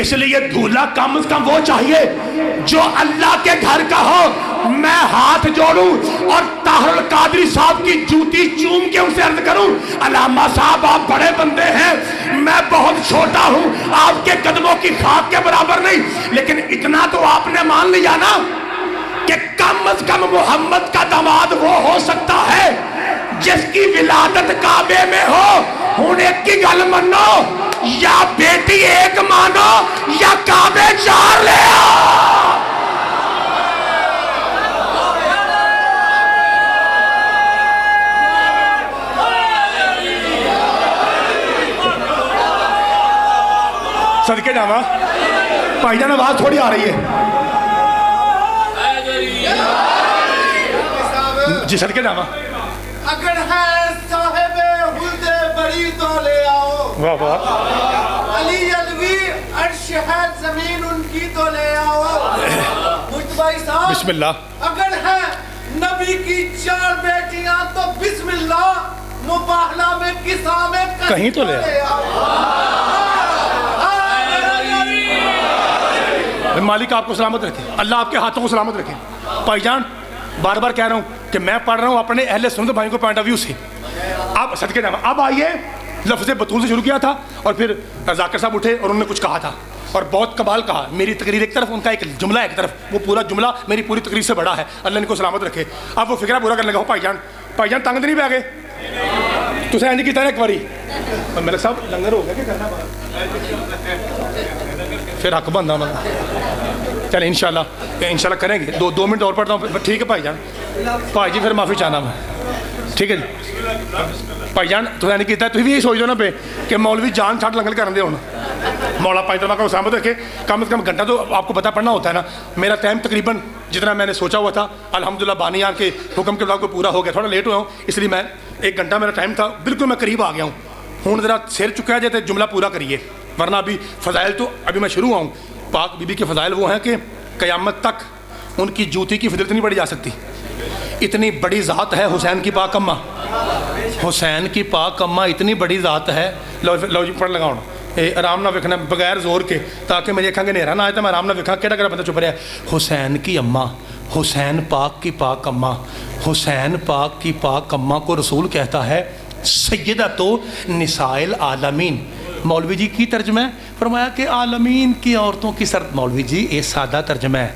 اس لیے دولہا کم از کم وہ چاہیے جو اللہ کے گھر کا ہو۔ میں ہاتھ جوڑوں اور طاہر القادری صاحب کی جوتی چوم کے ان سے عرض کروں، علامہ صاحب آپ بڑے بندے ہیں، میں بہت چھوٹا ہوں، آپ کے قدموں کی خاک کے برابر نہیں، لیکن اتنا تو آپ نے مان لیا نا کہ کم از کم محمد کا داماد وہ ہو سکتا ہے جس کی ولادت کعبے میں ہو۔ ہوں ایک کی گل منو، یا بیٹی ایک مانو یا کعبے 4 لے آؤ۔ صدقے جاواں بھائی جان آواز تھوڑی آ رہی ہے جی، صدقے جاواں اگر ہے صاحب خلد بری تو لے آؤ، واہ واہ، علی علوی عرش ہے زمین ان کی تو لے آؤ۔ مجتبی صاحب بسم اللہ، اگر ہے نبی کی 4 بیٹیاں تو بسم اللہ، مباہلہ میں قصہ میں کہیں تو لے آؤ۔ مالک آپ کو سلامت رکھے، اللہ آپ کے ہاتھوں کو سلامت رکھے۔ بھائی جان بار بار کہہ رہا ہوں کہ میں پڑھ رہا ہوں اپنے اہل سنت بھائی کو پوائنٹ آف ویو سے۔ اب صدقے جاواں اب آئیے، لفظ بطول سے شروع کیا تھا اور پھر ذاکر صاحب اٹھے اور انہوں نے کچھ کہا تھا اور بہت کمال کہا۔ میری تقریر ایک طرف، ان کا ایک جملہ ایک طرف، وہ پورا جملہ میری پوری تقریر سے بڑا ہے، اللہ ان کو سلامت رکھے۔ اب وہ فکرہ پورا کرنے لگا ہوں۔ بھائی جان تنگ نہیں پہ گئے تسے انج کیتا نا ایک باری میرے صاحب لنگر ہو گیا کہ کرنا پھر حق بندا انہاں دا۔ چلیں انشاءاللہ کریں گے، 2 منٹ اور پڑھتا ہوں، ٹھیک ہے بھائی جان؟ بھائی جی پھر معافی چاہنا میں، ٹھیک ہے جی بھائی جان؟ تسے نہیں کیتا، تسی بھی یہی سوچ دو نا پہ کہ مولوی جان چھٹ لنگر کرن دے ہن۔ مولا پاک کا سلامت رکھے۔ کم از کم گھنٹہ تو آپ کو پتہ پڑھنا ہوتا ہے نا۔ میرا ٹائم تقریباً جتنا میں نے سوچا ہوا تھا الحمدللہ بانیان کے حکم کے بعد کو پورا ہو گیا، تھوڑا لیٹ ہوا ہوں اس لیے میں 1 گھنٹہ میرا ٹائم تھا، بالکل میں قریب آ گیا ہوں۔ ہوں ذرا سر چکا جائے تو جملہ پورا کریے، ورنہ ابھی فضائل تو ابھی میں شروع ہوں۔ پاک بی بی کے فضائل وہ ہیں کہ قیامت تک ان کی جوتی کی فضیلت نہیں پڑھی جا سکتی۔ اتنی بڑی ذات ہے حسین کی پاک اماں، حسین کی پاک اماں اتنی بڑی ذات ہے۔ لو جی پڑھ لگاؤ آرام نہ ویکھنا بغیر زور کے، تاکہ میں اکھاں کے نیرا نہ آئے تو میں آرام نہ ویکھاں کہڑا کہڑا بندہ چپ رہا ہے۔ حسین کی اماں، حسین پاک کی پاک اماں، حسین پاک کی پاک اماں کو رسول کہتا ہے سیدۃ نساء العالمین۔ مولوی جی کی ترجمہ ہے؟ فرمایا کہ عالمین کی عورتوں کی سر۔ مولوی جی یہ سادہ ترجمہ ہے،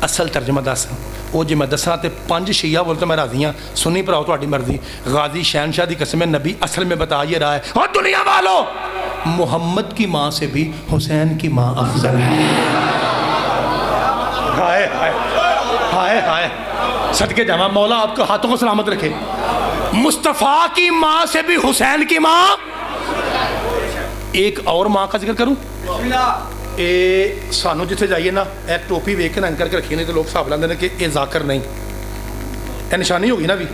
اصل ترجمہ دس وہ جی میں دساں تے 5 شیعہ بول تو میں راضی ہاں، سنی پراؤ تہاڈی مرضی۔ غازی شہنشاہ دی قسم نبی اصل میں بتا یہ رہا ہے، اور دنیا والو محمد کی ماں سے بھی حسین کی ماں افضل ہے۔ ہائے ہائے ہائے ہائے، صدقے جاواں مولا آپ کے ہاتھوں کو سلامت رکھے۔ مصطفیٰ کی ماں سے بھی حسین کی ماں۔ ایک اور ماں کا ذکر کروں، سانو جتنے جائیے نا ایک ٹوپی ویک کے نہ کر کے رکھیے، نہیں تو لوگ حساب لاندے کہ یہ ذاکر نہیں، یہ نشانی ہوگی نا بھی۔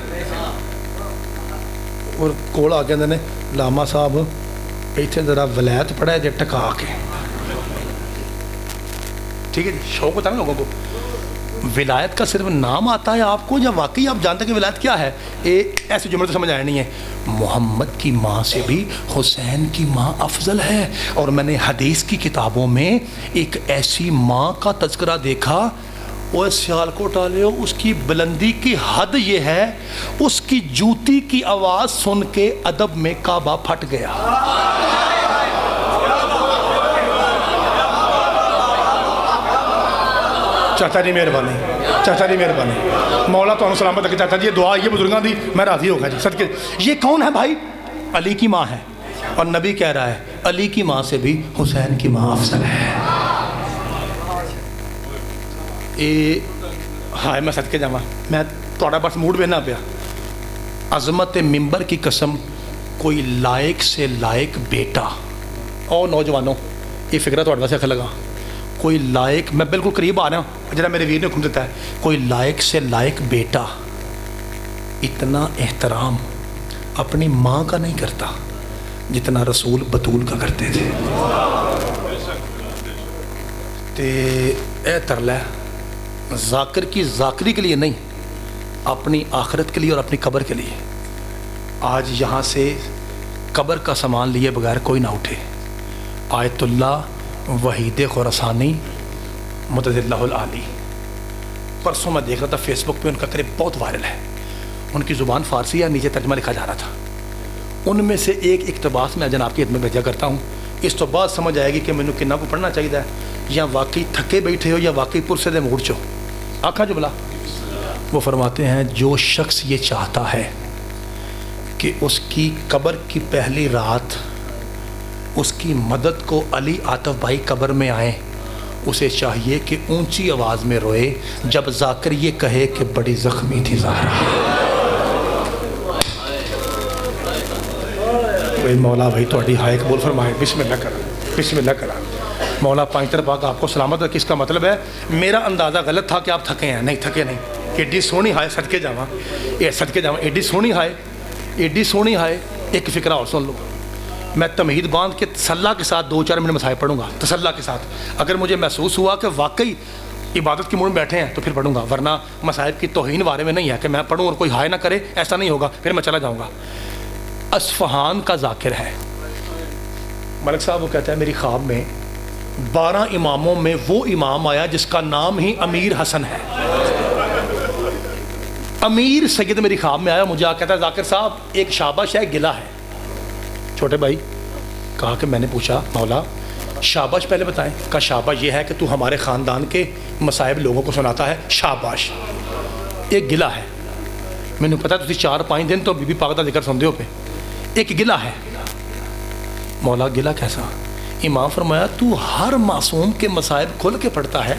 اور کول آ کے نے لاما صاحب اتنے ذرا ولایت پڑھا جائے ٹکا کے، ٹھیک ہے جی؟ شوق ہوتا ہے نا لوگوں کو۔ ولایت کا صرف نام آتا ہے آپ کو یا واقعی آپ جانتے ہیں کہ ولایت کیا ہے؟ ایسے جملے تو سمجھ آیا نہیں ہے۔ محمد کی ماں سے بھی حسین کی ماں افضل ہے۔ اور میں نے حدیث کی کتابوں میں ایک ایسی ماں کا تذکرہ دیکھا، وہ سیال کو ٹالے، اس کی بلندی کی حد یہ ہے اس کی جوتی کی آواز سن کے ادب میں کعبہ پھٹ گیا۔ چاچا جی مہربانی، چاچا جی مہربانی، مولا تو سلامت رکھے۔ چاچا جی یہ دعا یہ بزرگاں دی میں راضی ہو گیا جی صدقے۔ یہ کون ہے بھائی؟ علی کی ماں ہے، اور نبی کہہ رہا ہے علی کی ماں سے بھی حسین کی ماں افضل ہے۔ ہائے میں صدقے جاواں، میں تھوڑا بس موڈ بہنا پیا۔ عظمت ممبر کی قسم، کوئی لائق سے لائق بیٹا، او نوجوانوں یہ فکرہ تھوڑا سے لگا، کوئی لائق، میں بالکل قریب آ رہا ہوں جنہاں میرے ویر نے حکم دیتا ہے، کوئی لائق سے لائق بیٹا اتنا احترام اپنی ماں کا نہیں کرتا جتنا رسول بطول کا کرتے تھے۔ تے اے ترلہ ذاکر کی ذاکری کے لیے نہیں، اپنی آخرت کے لیے اور اپنی قبر کے لیے آج یہاں سے قبر کا سامان لیے بغیر کوئی نہ اٹھے۔ آیت اللہ وحید خراسانی مدد اللہ العالی، پرسوں میں دیکھ رہا تھا فیس بک پہ ان کا کلپ بہت وائرل ہے، ان کی زبان فارسی ہے، نیچے ترجمہ لکھا جا رہا تھا۔ ان میں سے ایک اقتباس میں جناب کی خدمت میں بھیجا کرتا ہوں، اس تو بعد سمجھ آئے گی کہ مینوں کنا کو پڑھنا چاہیے، یا واقعی تھکے بیٹھے ہو یا واقعی پرسے دے موڑ چو آکھا جو بلا۔ وہ فرماتے ہیں جو شخص یہ چاہتا ہے کہ اس کی قبر کی پہلی رات اس کی مدد کو علی عاطف بھائی قبر میں آئیں، اسے چاہیے کہ اونچی آواز میں روئے جب ذاکر یہ کہے کہ بڑی زخمی تھی زہرا۔ مولا بھائی تھوڑی ہائے قبول فرمائے، بسم اللہ کرا، بسم اللہ کرا۔ مولا پائنتر پاک آپ کو سلامت رکھے۔ اس کا مطلب ہے میرا اندازہ غلط تھا کہ آپ تھکے ہیں، نہیں تھکے نہیں۔ ایڈی سونی ہائے صدقے جاواں، یہ صدقے جاواں، ایڈی سونی ہائے، ایڈی سونی ہائے۔ ایک فکرہ اور سن لو، میں تمہید باندھ کے تسلا کے ساتھ 2-4 منٹ مصائب پڑھوں گا، تسلا کے ساتھ۔ اگر مجھے محسوس ہوا کہ واقعی عبادت کی موڑ میں بیٹھے ہیں تو پھر پڑھوں گا، ورنہ مصائب کی توہین بارے میں نہیں ہے کہ میں پڑھوں اور کوئی ہائے نہ کرے، ایسا نہیں ہوگا، پھر میں چلا جاؤں گا۔ اصفہان کا ذاکر ہے، ملک صاحب وہ کہتا ہے میری خواب میں 12 اماموں میں وہ امام آیا جس کا نام ہی امیر حسن ہے۔ امیر سید میری خواب میں آیا، مجھے کہتا ہے ذاکر صاحب ایک شاباش ہے، گلہ ہے۔ چھوٹے بھائی کہا کہ میں نے پوچھا مولا شاباش پہلے بتائیں۔ کہا شاباش یہ ہے کہ تو ہمارے خاندان کے مصائب لوگوں کو سناتا ہے، شاباش۔ ایک گلہ ہے، میں نے پتا تھی 4-5 دن تو بی بی پاک دا ذکر سن دے ہو پہ، ایک گلہ ہے۔ مولا گلہ کیسا؟ امام فرمایا تو ہر معصوم کے مصائب کھل کے پڑھتا ہے،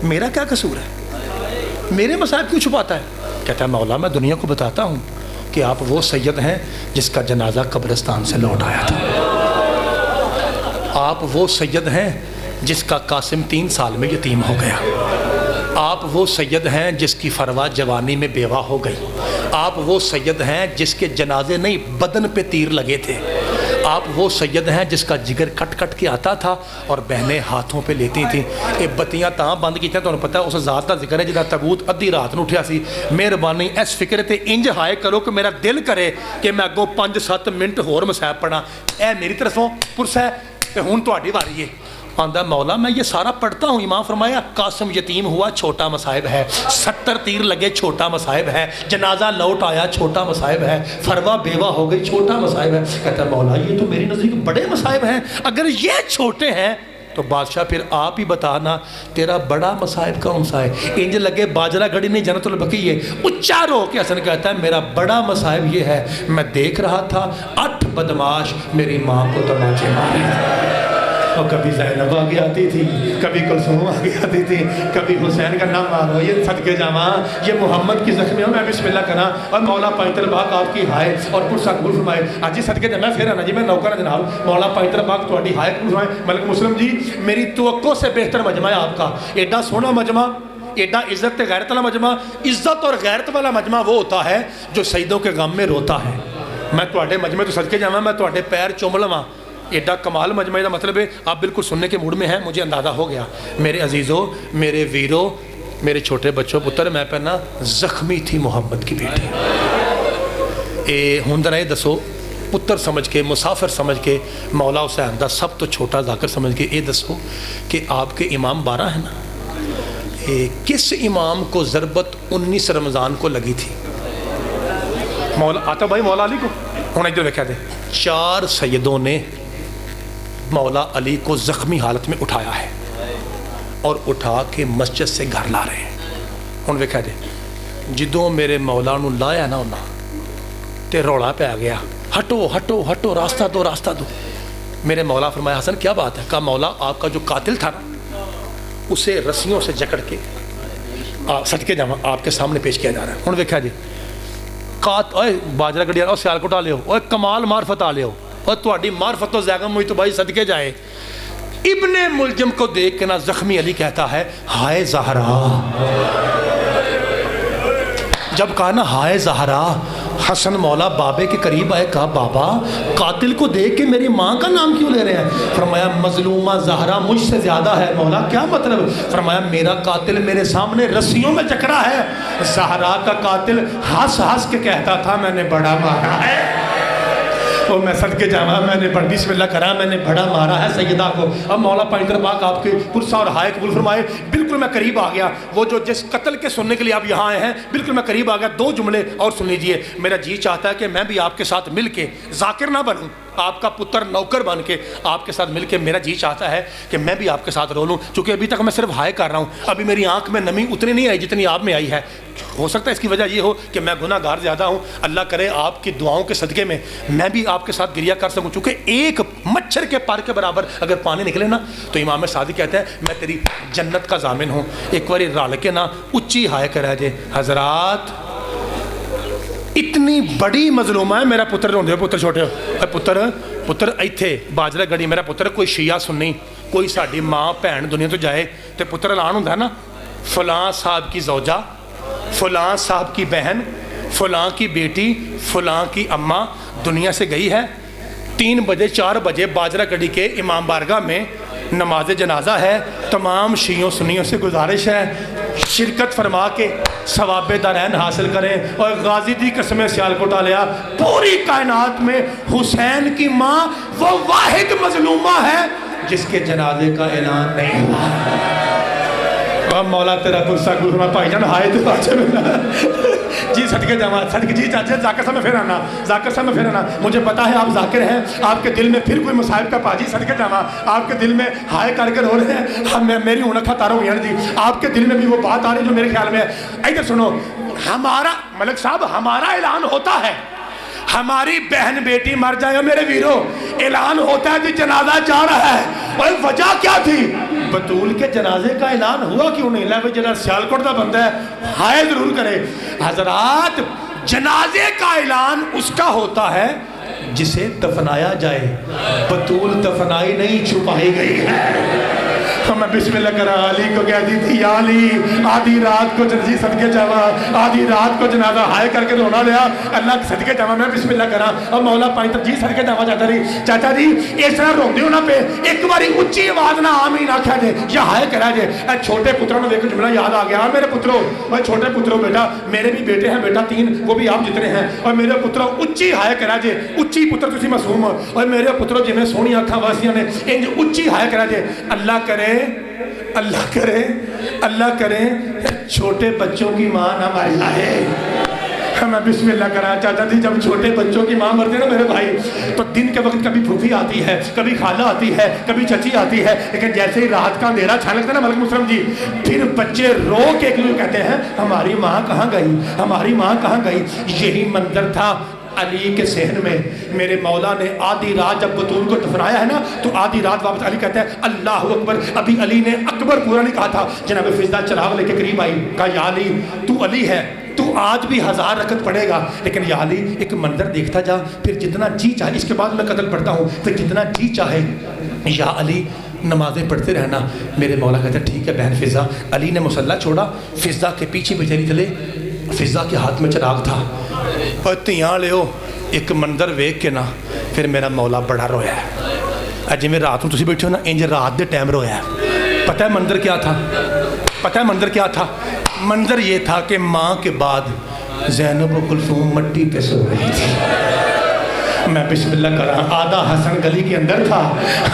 میرا کیا قصور ہے؟ میرے مصائب کیوں چھپاتا ہے؟ کہتا ہے مولا میں دنیا کو بتاتا ہوں کہ آپ وہ سید ہیں جس کا جنازہ قبرستان سے لوٹ آیا تھا، آپ وہ سید ہیں جس کا قاسم 3 سال میں یتیم ہو گیا، آپ وہ سید ہیں جس کی فروا جوانی میں بیوہ ہو گئی، آپ وہ سید ہیں جس کے جنازے نہیں بدن پہ تیر لگے تھے، آپ وہ سید ہیں جس کا جگر کٹ کٹ کے آتا تھا اور بہنیں ہاتھوں پہ لیتی تھیں۔ یہ بتیاں تاں بند کی تھیں تو انہوں پتہ ہے اس ذات کا ذکر ہے جہاں تابوت ادھی رات نو اٹھیا سی۔ مہربانی اس فکر تے انج ہائے کرو کہ میرا دل کرے کہ میں اگوں 5-7 منٹ ہور مصائب پڑھا، اے میری طرفوں پرس ہے تے ہن تہاڈی واری ہے۔ آندہ مولا میں یہ سارا پڑھتا ہوں۔ امام فرمایا قاسم یتیم ہوا چھوٹا مصائب ہے، 70 تیر لگے چھوٹا مصائب ہے، جنازہ لوٹ آیا چھوٹا مصائب ہے، فروا بیوہ ہو گئی چھوٹا مصائب ہے۔ کہتا ہے مولا یہ تو میری نزدیک بڑے مصائب ہیں، اگر یہ چھوٹے ہیں تو بادشاہ پھر آپ ہی بتانا تیرا بڑا مصائب کون سا ہے؟ انج لگے باجرہ گھڑی نہیں جنت البقیع ہے۔ اچھا رو کے حسن کہتا ہے میرا بڑا مصائب یہ ہے میں دیکھ رہا تھا 8 بدماش میری ماں کو تماچے ماری، اور کبھی زینب آگے آتی تھی، کبھی کلثوم آگے آتی تھی، کبھی حسین کا نام مارو، یہ صدقے جاواں یہ محمد کی زخمی ہوں۔ میں بسم اللہ کرا اور مولا پائنتر پاک آپ کی ہائے اور پرسہ قبول فرمائے۔ آج جی صدقے جاواں پھر آنا جی میں نوکر ہوں جناب، مولا پائنتر پاک تہاڈی ہائے قبول فرمائے۔ ملک مسلم جی میری توقع سے بہتر مجمع ہے آپ کا، ایڈا سونا مجمع، ایڈا عزت غیرت والا مجمع۔ عزت اور غیرت والا مجمع وہ ہوتا ہے جو سیدوں کے غم میں روتا ہے۔ میں تہاڈے مجمع تو صدقے جاواں، میں تہاڈے پیر چوم لواں، ایڈا کمال مجمع کا مطلب ہے آپ بالکل سننے کے موڈ میں ہیں، مجھے اندازہ ہو گیا۔ میرے عزیزوں، میرے ویروں، میرے چھوٹے بچوں پتر، میں پہنا زخمی تھی محمد کی بیٹی۔ اے ہندر ہے دسو پتر سمجھ کے، مسافر سمجھ کے، مولا حسین دا سب تو چھوٹا ذاکر سمجھ کے اے دسو کہ آپ کے امام 12 ہیں نا، کس امام کو ضربت 19 رمضان کو لگی تھی؟ مولا آتا بھائی مولا علی کو ہونا جو لکھا دے 4 سیدوں نے مولا علی کو زخمی حالت میں اٹھایا ہے اور اٹھا کے مسجد سے گھر لا رہے ہیں۔ ہن ویکھا دے جدوں میرے مولا نو لایا نا انہاں تے رولا پہ آ گیا، ہٹو ہٹو ہٹو، راستہ دو راستہ دو۔ میرے مولا فرمایا حسن کیا بات ہے؟ کہا مولا آپ کا جو قاتل تھا نا اسے رسیوں سے جکڑ کے صدقے جاواں آپ کے سامنے پیش کیا جا رہا ہے۔ ہن ویکھا جی اوے باجرہ گڑیا اور سیالکوٹ آ لے ہو، اوے کمال معرفت آ لے ہو، اور تہاڈی معرفت و زیغم ہوئی تو بھائی صدقے جائے۔ ابن ملجم کو دیکھ کے نا زخمی علی کہتا ہے ہائے زہرا، جب کہا نا ہائے زہرا حسن مولا بابے کے قریب آئے, کہا بابا قاتل کو دیکھ کے میری ماں کا نام کیوں لے رہے ہیں؟ فرمایا مظلومہ زہرا مجھ سے زیادہ ہے. مولا کیا مطلب؟ فرمایا میرا قاتل میرے سامنے رسیوں میں جکڑا ہے, زہرا کا قاتل ہنس ہنس کے کہتا تھا میں نے بڑا مارا ہے. وہ میں صدقے جاواں, میں نے بسم اللہ کرا, میں نے بڑا مارا ہے سیدہ کو. اب مولا پائندر پاک آپ کے پرسہ اور ہائے قبول فرمائے. بالکل میں قریب آ گیا, وہ جو جس قتل کے سننے کے لیے آپ یہاں آئے ہیں, بالکل میں قریب آ گیا. 2 جملے اور سن لیجئے. میرا جی چاہتا ہے کہ میں بھی آپ کے ساتھ مل کے ذاکر نہ بنوں, آپ کا پتر نوکر بن کے آپ کے ساتھ مل کے میرا جی چاہتا ہے کہ میں بھی آپ کے ساتھ رو لوں, چونکہ ابھی تک میں صرف ہائے کر رہا ہوں. ابھی میری آنکھ میں نمی اتنی نہیں آئی جتنی آپ میں آئی ہے. ہو سکتا ہے اس کی وجہ یہ ہو کہ میں گناہ گار زیادہ ہوں. اللہ کرے آپ کی دعاؤں کے صدقے میں میں بھی آپ کے ساتھ گریہ کر سکوں, چونکہ ایک مچھر کے پر کے برابر اگر پانی نکلے نا تو امام صادق کہتے ہیں میں تیری جنت کا ضامن ہوں. ایک بار رال کے نا اچھی ہائے کرا جے. حضرات اتنی بڑی مظلومہ ہے. میرا پتر روندے ہو, پتر چھوٹے ہو, پتر ایتھے باجرہ گڑی میرا پتر کوئی شیعہ سنی, کوئی ساڑی ماں بہن دنیا تو جائے تے پتر اعلان ہوندہ ہے نا, فلاں صاحب کی زوجہ, فلاں صاحب کی بہن, فلاں کی بیٹی, فلاں کی اماں دنیا سے گئی ہے. 3 بجے 4 بجے باجرہ گڑی کے امام بارگاہ میں نماز جنازہ ہے. تمام شیعوں سنیوں سے گزارش ہے شرکت فرما کے ثواب دارین حاصل کریں. اور غازی دی قسم سیالکوٹ آلیا, پوری کائنات میں حسین کی ماں وہ واحد مظلومہ ہے جس کے جنازے کا اعلان نہیں ہوا. مولا تیرا پرسہ گرما بھائی جان ہائے تو باچے میں جی صدقے جاواں, صدقے جی چاچے ذاکر صاحب میں پھر آنا, ذاکر صاحب میں پھر آنا. مجھے پتا ہے آپ ذاکر ہیں, آپ کے دل میں پھر کوئی مصائب کا پاجی صدقے جاواں, آپ کے دل میں ہائے کر کے رو رہے ہیں. میری اونکھا تارو یار جی, آپ کے دل میں بھی وہ بات آ رہی جو میرے خیال میں ہے. ادھر سنو, ہمارا ملک صاحب ہمارا اعلان ہوتا ہے, ہماری بہن بیٹی مر جائے میرے ویرو, اعلان ہوتا ہے کہ جنازہ جا رہا ہے. اور وجہ کیا تھی؟ بطول کے جنازے کا اعلان ہوا کیوں نہیں؟ لیوے جنرل سیالکوٹ دا بندہ ہے, ہائے ضرور کرے. حضرات جنازے کا اعلان اس کا ہوتا ہے جسے دفنایا جائے. بطول دفنائی نہیں, چھپائی گئی ہے. میں بسم اللہ کرا علی کو کہتی تھی یا علی آدھی رات کو جنازی صدقے جاوا, آدھی رات کو جنازہ ہائے کر کے رونا لیا. اللہ کے صدقے جاوا میں بسم اللہ کرا. اور مولا پائنتر جی صدقے جاوا چاہتا رہی, چاچا جی اس طرح روندے ہونا پہ ایک باری اچھی آواز نہ آمین آکھا جے یا ہائے کرا جے. اے چھوٹے پتروں نے دیکھو جملہ یاد آ گیا, میرے پتروں, میں چھوٹے پتروں بیٹا, میرے بھی بیٹے ہیں بیٹا 3, وہ بھی آپ جتنے ہیں. اور میرے پتروں اچھی ہائے کرا جے, اچھی پتر تسی معصوم ہو. اور میرے پتروں جی میں سونی آنکھاں واسیاں نے انج اچھی ہائے کرا جے. اللہ کرے, اللہ کرے, اللہ کرے چھوٹے بچوں کی ماں نہ مر جائے. میں بسم اللہ کرا. چاچا جی جب چھوٹے بچوں کی ماں مرتے نا میرے بھائی, تو دن کے وقت کبھی پھوپھی آتی ہے, کبھی خالہ آتی ہے, کبھی چچی آتی ہے, لیکن جیسے ہی رات کا اندھیرا چھا لگتا ہے نا ملک مسلم جی, پھر بچے رو کے کہتے ہیں ہماری ماں کہاں گئی, ہماری ماں کہاں گئی. یہی منظر تھا علی کے صحن میں. میرے مولا نے آدھی رات جب بطول کو دفنایا ہے نا, تو آدھی رات واپس علی کہتا ہے اللہ اکبر. ابھی علی نے اکبر پورا نہیں کہا تھا, جناب فضدہ چراغ لے کے قریب آئی, کہا یا علی تو علی ہے, تو آج بھی 1000 رکعت پڑھے گا, لیکن یا علی ایک منظر دیکھتا جا, پھر جتنا جی چاہے, اس کے بعد میں قتل پڑھتا ہوں, پھر جتنا جی چاہے یا علی نمازیں پڑھتے رہنا. میرے مولا کہتا ہے ٹھیک ہے بہن فضہ. علی نے مصلی چھوڑا, فضہ کے پیچھے بیچاری چلے. فضہ کے ہاتھ میں چراغ تھا. اور تیاں لے ہو ایک منظر ویکھ کے نا پھر میرا مولا بڑا رویا ہے. جی میں رات میں تسی بیٹھے ہو نا, انج رات دے ٹائم رویا ہے. پتہ ہے منظر کیا تھا؟ پتہ ہے منظر کیا تھا؟ منظر یہ تھا کہ ماں کے بعد زینب و کلثوم مٹی پہ سو رہی تھی. میں بسم اللہ کر رہا. آدھا حسن گلی کے اندر تھا,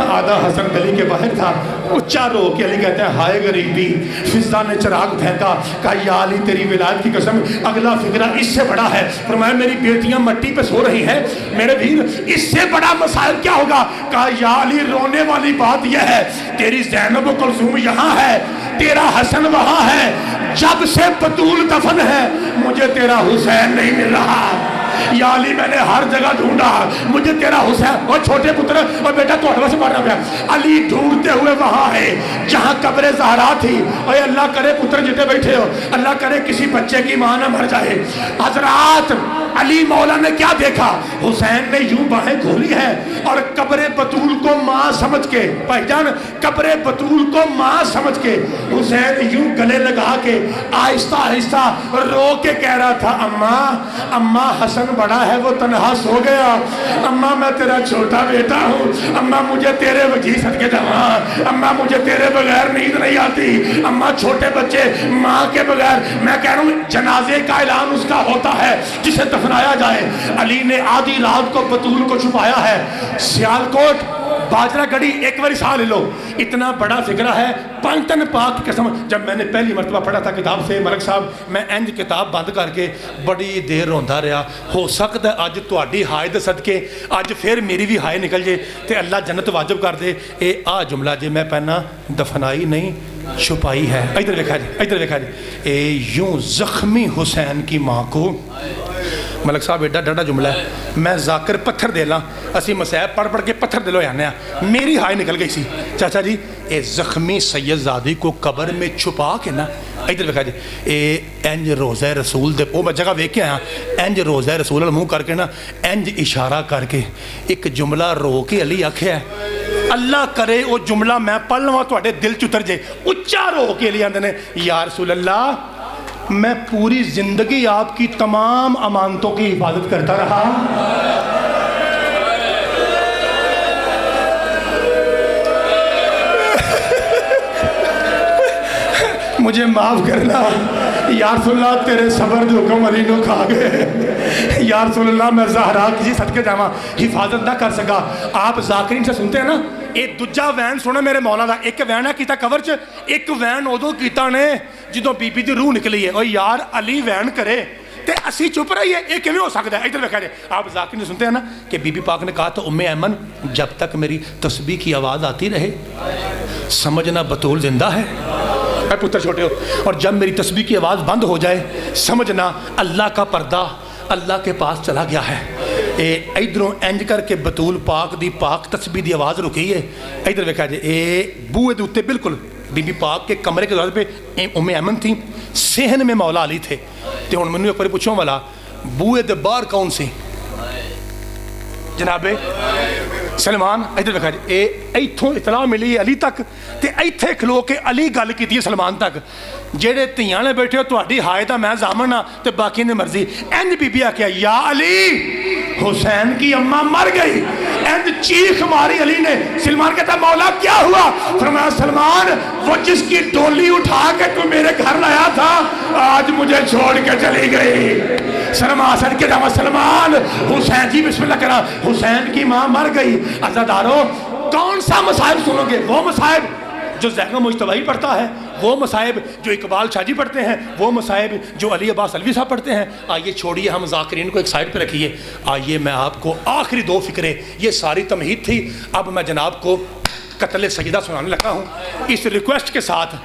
آدھا حسن گلی کے باہر تھا. اچھا رو کے علی کہتے ہیں ہائے غریبی. فضہ نے چراغ پھینکا, کہا یا علی تیری ولایت کی قسم اگلا فکرہ اس سے بڑا ہے. فرمایا میری بیٹیاں مٹی پہ سو رہی ہیں میرے ویر, اس سے بڑا مسائل کیا ہوگا؟ کہا یا علی رونے والی بات یہ ہے تیری زینب و کلثوم یہاں ہے, تیرا حسن وہاں ہے. جب سے بطول دفن ہے مجھے تیرا حسین نہیں مل رہا. یا علی میں نے ہر جگہ ڈھونڈا, مجھے تیرا حسین. اور چھوٹے پتر اور بیٹا تو اٹھوا سے پڑھنا پیا. علی ڈھونڈتے ہوئے وہاں ہے جہاں قبر زہرا تھی. اور اللہ کرے پتر جتے بیٹھے ہو, اللہ کرے کسی بچے کی ماں نہ مر جائے. حضرات علی مولا نے کیا دیکھا؟ حسین نے یوں باہیں کھولی ہے اور قبر بطول کو ماں سمجھ کے، بھائی جان قبر بطول کو ماں سمجھ کے حسین یوں گلے لگا کے آہستہ آہستہ رو کے کہہ رہا تھا، اماں حسن بڑا ہے وہ تنہا سو گیا، اماں میں تیرا چھوٹا بیٹا ہوں، اماں مجھے تیرے وجہ صدقے جاواں، اماں مجھے تیرے بغیر نیند نہیں آتی، اماں چھوٹے بچے ماں کے بغیر، میں کہہ رہا ہوں جنازے کا اعلان اس کا ہوتا ہے جسے دفنایا جائے۔ علی نے آدھی رات کو بطول کو چھپایا ہے، سیالکوٹ باجرہ گڑی ایک باری سا لے لو، اتنا بڑا فکرہ ہے، پنجتن پاک کی قسم۔ جب میں نے پہلی مرتبہ پڑھا تھا کتاب سے ملک صاحب، میں انج کتاب بند کر کے بڑی دیر روندا رہا، ہو سکتا ہے اج تہاڈی ہائے دے صدقے اج پھر میری بھی ہائے نکل جے تے اللہ جنت واجب کر دے۔ اے آ جملہ جے میں پہنا دفنائی نہیں چھپائی ہے۔ ادھر دیکھا جی، ادھر دیکھا جی، اے یوں زخمی حسین کی ماں کو، ملک صاحب ایڈا ڈاڈا جملہ ہے، میں ذاکر پتھر دے لاں، اسی مسائب پڑھ کے پتھر دلو جانے ہیں، میری ہائے نکل گئی سی۔ چاچا جی اے زخمی سید زادی کو قبر میں چھپا کے نا، ادھر دیکھا جی، اے انج روزہ رسول دے، وہ میں جگہ ویکھ کے آیا، انج روزہ رسول منہ کر کے نا، انج اشارہ کر کے ایک جملہ رو کے علی آکھیا ہے، اللہ کرے وہ جملہ میں پڑھ لواں تواڈے دل چ اتر جے، اچا رو کے علی آندے نے، یا رسول اللہ میں پوری زندگی آپ کی تمام امانتوں کی حفاظت کرتا رہا، مجھے معاف کرنا یا رسول اللہ، تیرے صبر دے حکم علی نو کھا گئے، یا رسول اللہ میں زہرا کسی صدقے جاواں حفاظت نہ کر سکا۔ آپ ذاکرین سے سنتے ہیں نا، ایک دوجا وین سونا میرے مولا دا، ایک وین ہے کیتا کور چ، ایک وین ادو کیتا نے جدوں بی بی دی روح نکلی ہے، او یار علی وین کرے تے اسی چپ رہی ہے، یہ کیویں ہو سکتا ہے؟ ادھر دیکھا جائے، آپ ذاکرین سے سنتے ہیں نا کہ بی بی پاک نے کہا تو ام ایمن جب تک میری تسبیح کی آواز آتی رہے سمجھنا بطول زندہ ہے، اے پتر چھوٹے ہو، اور جب میری تسبیح کی آواز بند ہو جائے سمجھنا اللہ کا پردہ اللہ کے پاس چلا گیا ہے۔ اے ادھروں انج کر کے بطول پاک دی پاک تسبیح دی آواز رکی ہے، ادھر دیکھا جائے، اے بوئے دے اوتے بالکل بی بی پاک کے کمرے کے دروازے پہ ام ایمن تھی، صحن میں مولا علی تھے، تے ہن مینوں ایک بار پوچھو والا بوئے دے باہر کون سی؟ جناب سلمان، ادھر دیکھا جی، اے ایتھوں اطلاع ملی علی تک تے ایتھے کھلو کے علی گل کیتی ہے سلمان تک، جیڑے تیاں نے بیٹھے ہو تہاڈی ہائے دا میں ضامن ہاں تے باقی دی مرضی۔ انج بی بی آکھیا یا علی حسین کی اماں مر گئی، انج چیخ ماری علی نے۔ سلمان کہتا مولا کیا ہوا؟ فرمایا سلمان وہ جس کی ڈولی اٹھا کے تو میرے گھر لایا تھا آج مجھے چھوڑ کے چلی گئی۔ سلمان کے جامع سلمان حسین جی بسم اللہ کرا، حسین کی ماں مر گئی۔ عزادارو کون سا مصائب سنو گے؟ وہ مصائب جو زہرا مجتبی پڑھتا ہے، وہ مصائب جو اقبال شاہ جی پڑھتے ہیں، وہ مصائب جو علی عباس علوی صاحب پڑھتے ہیں۔ آئیے چھوڑیے ہم ذاکرین کو ایک سائڈ پہ رکھیے، آئیے میں آپ کو آخری دو فکرے، یہ ساری تمہید تھی، اب میں جناب کو قتل سیدہ سنانے لگا ہوں اس ریکویسٹ کے ساتھ،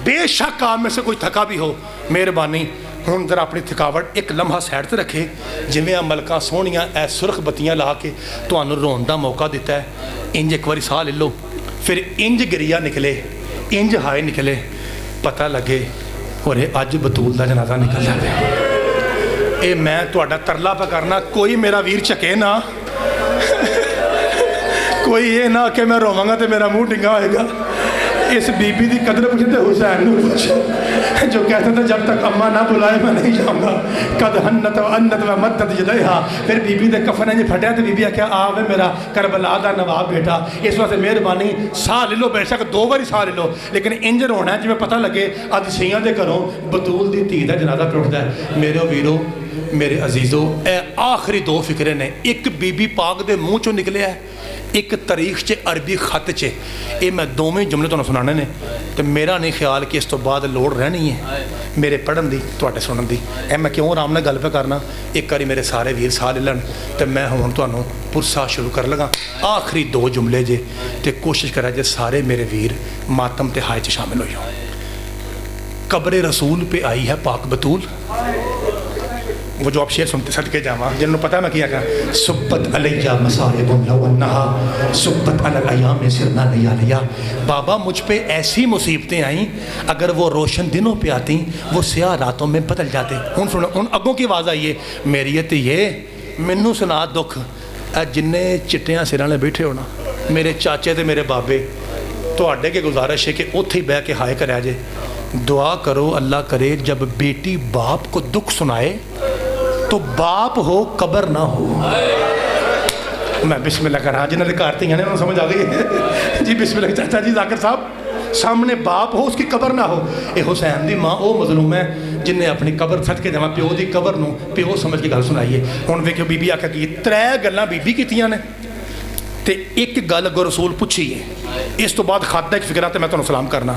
بے شک آپ میں سے کوئی تھکا بھی ہو مہربانی ہوں ذرا اپنی تھکاوٹ ایک لمحہ سیڈ تے رکھے، جویں ملکہ سونیاں اے سرخ بتیاں لا کے تہانوں رون دا موقع دیتا ہے، انج ایک باری ساہ لے لو، پھر انج گریا نکلے، انج ہائے نکلے، پتہ لگے اور اج بطول دا جنازہ نکل جائے۔ اے میں تہاڈا ترلا پہ کرنا، کوئی میرا ویر چکے نہ، کوئی یہ نہ کہ میں رواں گا تے میرا منہ ڈنگا ہوئے گا۔ اس بی بی دی قدر پوچھے تے حسین نو پوچھے جو کہتا تھا جب تک اماں نہ بلائے میں نہیں جاؤں گا، قد ہنت و انت و مدت یدیہا۔ پھر بی بی دے کفن نے پھٹیا تے بی بی آکھیا آوے میرا کربلا دا نواب بیٹا، اس واسطے مہربانی ساہ لے لو، بے شک دو باری ساہ لے لو، لیکن انج ہونا ہے جی میں پتہ لگے اج سیاں دے گھروں بطول دی دھی دا جنازہ ٹوٹدا ہے۔ میرے ویرو میرے عزیزو، اے آخری دو فکرے نے، ایک بی بی پاک دے منہ چوں نکلے ہے، ایک تاریخ چے عربی خط چے، یہ میں دوویں جملے تانوں سنانے نے تے میرا نہیں خیال کہ اس تو بعد لوڑ رہنی ہے میرے پڑھن دی تواڈے سنن دی۔ اے میں کیوں آرام نال گل پہ کرنا، ایک واری میرے سارے ویر ساہ لے لن تے میں ہن تانوں پرسا شروع کر لگا۔ آخری دو جملے جے تے کوشش کرا جے سارے میرے ویر ماتم تے ہائے چ شامل ہوئی ہوں۔ قبر رسول پہ آئی ہے پاک بطول، وہ جو آپ شعر سنتے صدقے جاواں جنہوں پتہ ہے میں کیا کہا سبت علیہ مصائب لو انہا سبت علی الایام سرنا لیالیا بابا مجھ پہ ایسی مصیبتیں آئیں اگر وہ روشن دنوں پہ آتی وہ سیاہ راتوں میں بدل جاتے ان اگوں کی آواز آئیے میری تے یہ مینوں سنا دکھ جننے چٹیاں سراں لے بیٹھے ہونا میرے چاچے تے میرے بابے تواڈے کے گزارش ہے کہ اوتھے ہی بیٹھ کے ہائے کریا جے دعا کرو اللہ کرے جب بیٹی باپ کو دکھ سنائے تو باپ ہو قبر نہ ہو میں بسم اللہ کر رہا جنہوں نے کارتے ہیں انہوں سمجھ آ گئی ہے جی بسم اللہ چاچا جی ذاکر صاحب سامنے باپ ہو اس کی قبر نہ ہو اے حسین دی ماں او مظلوم ہے جن نے اپنی قبر سٹ کے جمع پیو دی قبر نو پیو سمجھ کے گل سنائیے ہوں ویکھو بی بی آکھا کہ ترے گلاں بی بی کیتیاں نے تے ایک گل اگو رسول پوچھیے اس تو بعد خط دا ایک فکرہ تے میں تانوں سلام کرنا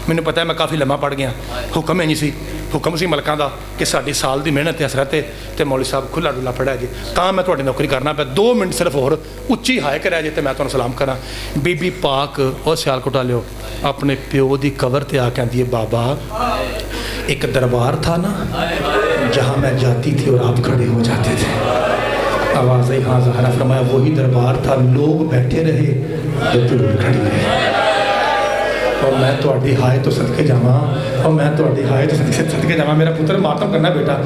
مینوں پتہ ہے میں کافی لمحہ پڑھ گیا حکم ہے نہیں سی حکم سی ملکاں دا کہ ساڈی سال دی محنت تے حسرت تے مولوی صاحب کھلا ڈلا پڑھا جی تاں میں تہاڈی نوکری کرنا پیا 2 منٹ صرف اور اچھی ہائے کریا جی تے میں تانوں سلام کراں بی بی پاک او سیال کوٹا لیو اپنے پیو دی قبر تے آ کے آندی ہے بابا ایک دربار تھا نا جہاں میں جاتی تھی اور آپ کھڑے ہو جاتے تھے آواز آئی ہاں زہرا فرمایا وہی دربار تھا لوگ بیٹھے رہے تو پھر کھڑی رہے اور میں تہاڈی ہائے تو صدقے جاواں اور میں تہاڈی ہائے تو صدقے جاواں میرا پتر ماتم کرنا بیٹا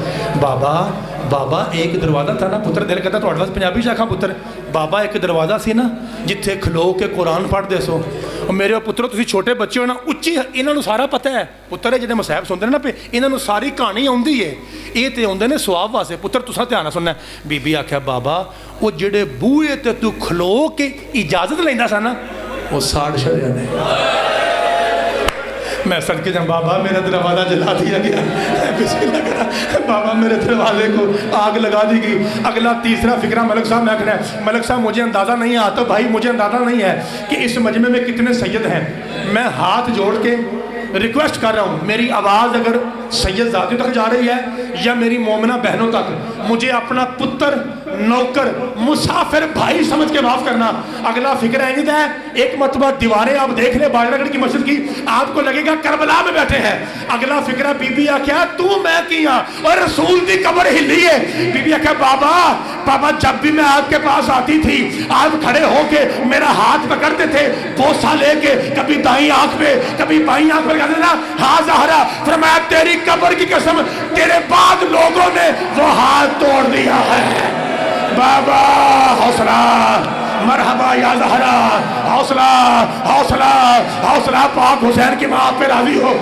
بابا ایک دروازہ تھا نا پتر دل کہتا تہاڈے واسطے پنجابی شاخاں پتر بابا ایک دروازہ سی نا جتھے کھلو کے قرآن پڑھدے سو اور میرے پترو تسی چھوٹے بچے ہو نا اچھی انہاں نوں سارا پتہ ہے پتر ہے جہاں مصاحب سنتے ہیں نا پہ انہاں نوں ساری کہانی آندی ہے یہ تے آندے نے سواب واسطے پتر تساں دھیان نال سننا بی بی آکھیا بابا وہ جڑے بوئے تے تو کھلو کے اجازت لیندا سا نا وہ ساڑ چھڑیا نے میں صدقے جاؤں بابا میرا دروازہ جلا دیا گیا بسم اللہ کرا بابا میرے دروازے کو آگ لگا دی گئی اگلا تیسرا فکرہ ملک صاحب میں کہنا ہے ملک صاحب مجھے اندازہ نہیں آتا بھائی مجھے اندازہ نہیں ہے کہ اس مجمع میں کتنے سید ہیں میں ہاتھ جوڑ کے ریکویسٹ کر رہا ہوں میری آواز اگر سید ذاتی تک جا رہی ہے یا میری مومنہ بہنوں تک مجھے اپنا پتر نوکر مسافر بھائی سمجھ کے معاف کرنا اگلا فکر ہے ایک مرتبہ دیواریں آپ دیکھ لیں باجرہ گڑھ کی مسجد کی آپ کو لگے گا کربلا میں بیٹھے ہیں اگلا فکرہ بی بی آکھیا تو میں کیا اور رسول دی قبر ہلی ہے بی بی آکھیا بابا جب بھی میں آپ کے پاس آتی تھی آپ کھڑے ہو کے میرا ہاتھ پکڑتے تھے بوسہ لے کے کبھی دائیں آنکھ پہ کبھی بائیں آنکھ پہ کہتے تھے نا ہاں زہرا فرمایا تیری قبر کی قسم تیرے بعد لوگوں نے وہ ہاتھ توڑ دیا ہے بابا حوصلہ مرحبا یا زہرا حوصلہ پاک حسین کی ماں پہ راضی ہو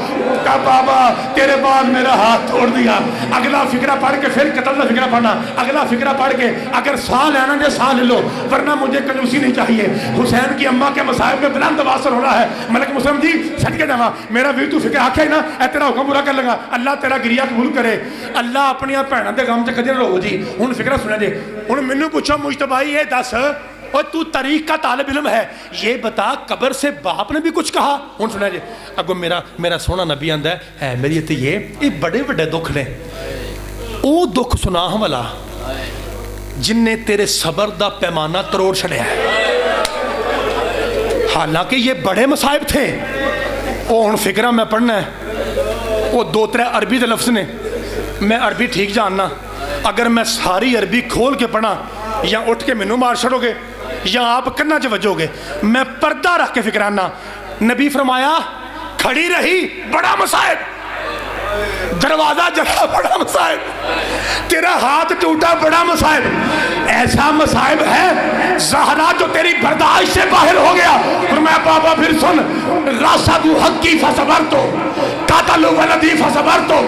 کہ بابا تیرے بعد میرا ہاتھ توڑ دیا اگلا فکرہ پڑھ کے پھر قتل فکرہ پڑھنا اگلا فکرہ پڑھ کے اگر ساہ لینا جو ساہ لے لو ورنہ مجھے کنجوسی نہیں چاہیے حسین کی اماں کے مصائب میں بلند واصل ہو رہا ہے ملک مسلم جی صدقے جاواں میرا بھی تو فکر آکھے نا اے تیرا حکم پورا کر لگا اللہ تیرا گریہ قبول کرے اللہ اپنی بھیناں دے غم تے کدی نہ رو جی ہن فکرہ سنا جی ہن مینوں پوچھو مجتبی یہ دس اور تو تاریخ کا طالب علم ہے یہ بتا قبر سے باپ نے بھی کچھ کہا ہوں سنا جی اگو میرا سونا نبی آندا ہے میری تے یہ بڑے بڑے دکھ نے او دکھ سنا والا جن نے تیرے صبر دا پیمانہ تروڑ چھڑیا ہے حالانکہ یہ بڑے مصائب تھے او ہن فکرہ میں پڑھنا ہے وہ 2-3 عربی دے لفظ نے میں عربی ٹھیک جاننا اگر میں ساری عربی کھول کے پڑھا یا اٹھ کے مینوں مار چھڑو گے یا آپ کناں چ وجو گے میں پردہ رکھ کے فکرانا نبی فرمایا کھڑی رہی بڑا مصائب دروازہ جلا بڑا مصائب تیرا ہاتھ ٹوٹا بڑا مصائب ایسا مصائب ہے زہرا جو تیری برداشت سے باہر ہو گیا فرمایا بابا پھر سن راسدو حقی فصبرتو قاتلو ولدی فصبرتو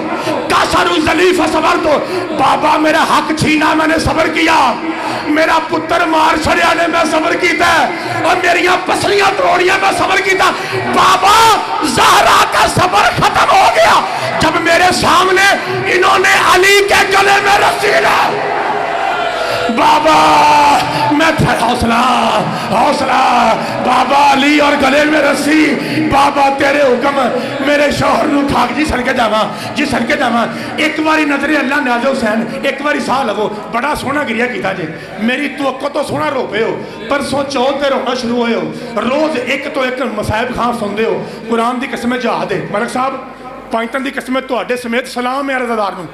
کاسرو زلی فصبرتو بابا میرا حق چھینا میں نے صبر کیا میرا پتر مار چھڑیا نے میں صبر کیتا ہے اور میریاں پسلیاں توڑیاں میں صبر کیتا بابا زہرا کا صبر ختم ہو گیا جب میرے سامنے انہوں نے علی کے گلے میں رسی ڈال بابا میں حوصلہ بابا علی اور گلے میں رسی بابا تیرے حکم میرے شوہر نو کھاک جی سڑکے جاواں ایک باری نظر اللہ نیاز حسین ایک باری ساہ لگو بڑا سونا گریہ کیتا جے میری توقع تو سونا رو پے ہو پرسوں چوتھ دے رونا شروع ہوئے ہو روز ایک تو ایک مصائب خان سن دے ہو قرآن دی قسم جہاد ہے ملک صاحب پائنٹن دی قسم تواڈے سمیت سلام ہے عرضدار نو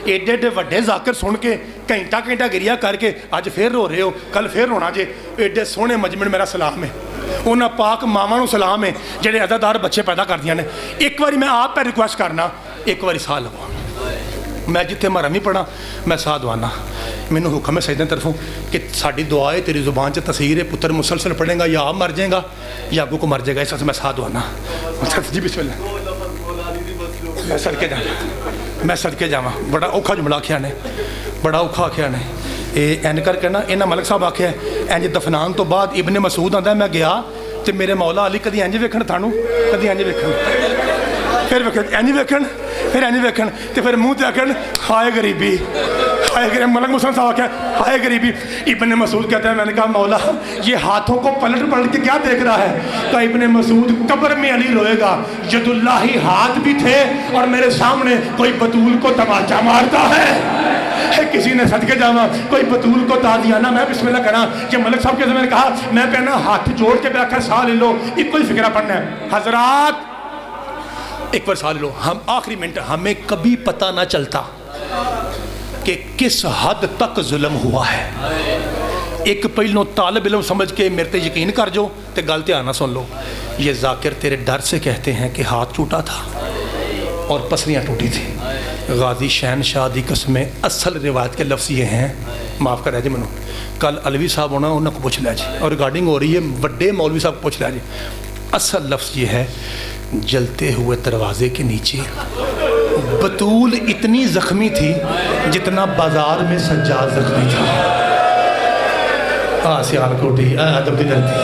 ایڈے ایڈے وڈے ذاکر سن کے گھنٹہ گھنٹہ گریا کر کے اج پھر رو رہے ہو, کل پھر رونا جے. ایڈے سونے مجمع میرا سلام ہے, انہاں پاک ماواں نوں سلام ہے جڑے عزادار بچے پیدا کردیاں نے. ایک باری میں آپ پہ ریکویسٹ کرنا, ایک باری ساہ لوا. میں جتنے مرم ہی پڑھا میں ساہ دوانا. مینوں حکم ہے سیدنا طرفوں کہ ساری دعا ہے تیری زبان سے تصویر ہے, پتر مسلسل پڑھے گا یا آپ مر جائے گا یا اگوں کو مر جائے گا, اس واسطے میں ساہ دوانا. جی بسم اللہ. میں صدقے جاواں. بڑا اوکھا جملہ آکھیا نے, بڑا اوکھا آکھیا نے. این کر کے نا انہاں ملک صاحب آکھیا انج دفنان تو بعد ابن مسعود آندا میں گیا تے میرے مولا علی کدی انج ویکھن تھانوں, کدی انج ویکھن, پھر ویکھن انج ویکھن, پھر انج ویکھن تے پھر منہ تے آکھن ہائے غریبی, ہائے غریبی. ملک مسلم صاحب آکھیا ہائے غریبی. ابن مسعود کہتا ہے میں نے کہا مولا یہ ہاتھوں کو پلٹ پلٹ کے کیا دیکھ رہا ہے؟ کہا ابن مسعود قبر میں علی روئے گا, ید اللہ ہی ہاتھ بھی تھے اور میرے سامنے کوئی بطول کو تماچا مارتا ہے. کسی نے صدقے جاواں کوئی بطول کو تازیانہ. میں بسم اللہ کراں کہ ملک صاحب کے میں نے کہا میں پہنا ہاتھ جوڑ کے پہ آخر ساہ لے لو, ایک کوئی فکرہ پڑھنا ہے. حضرات ایک بار ساہ لے لو. ہم آخری منٹ, ہمیں کبھی پتہ نہ چلتا کہ کس حد تک ظلم ہوا ہے. ایک پہلوں طالب علم سمجھ کے میرے تے یقین کر جو تے گل تے آنا سن لو. یہ ذاکر تیرے ڈر سے کہتے ہیں کہ ہاتھ ٹوٹا تھا اور پسلیاں ٹوٹی تھی. غازی شہنشاہ دی قسمیں اصل روایت کے لفظ یہ ہیں, معاف کر رہے جی منو, کل علوی صاحب ہونا انہوں کو پوچھ لیا جی, اور ریکارڈنگ ہو رہی ہے بڑے مولوی صاحب کو پوچھ لیا جی. اصل لفظ یہ ہے جلتے ہوئے دروازے کے نیچے بطول اتنی زخمی تھی جتنا بازار میں سجاد زخمی تھا. سیال کوٹی ادب دی دھرتی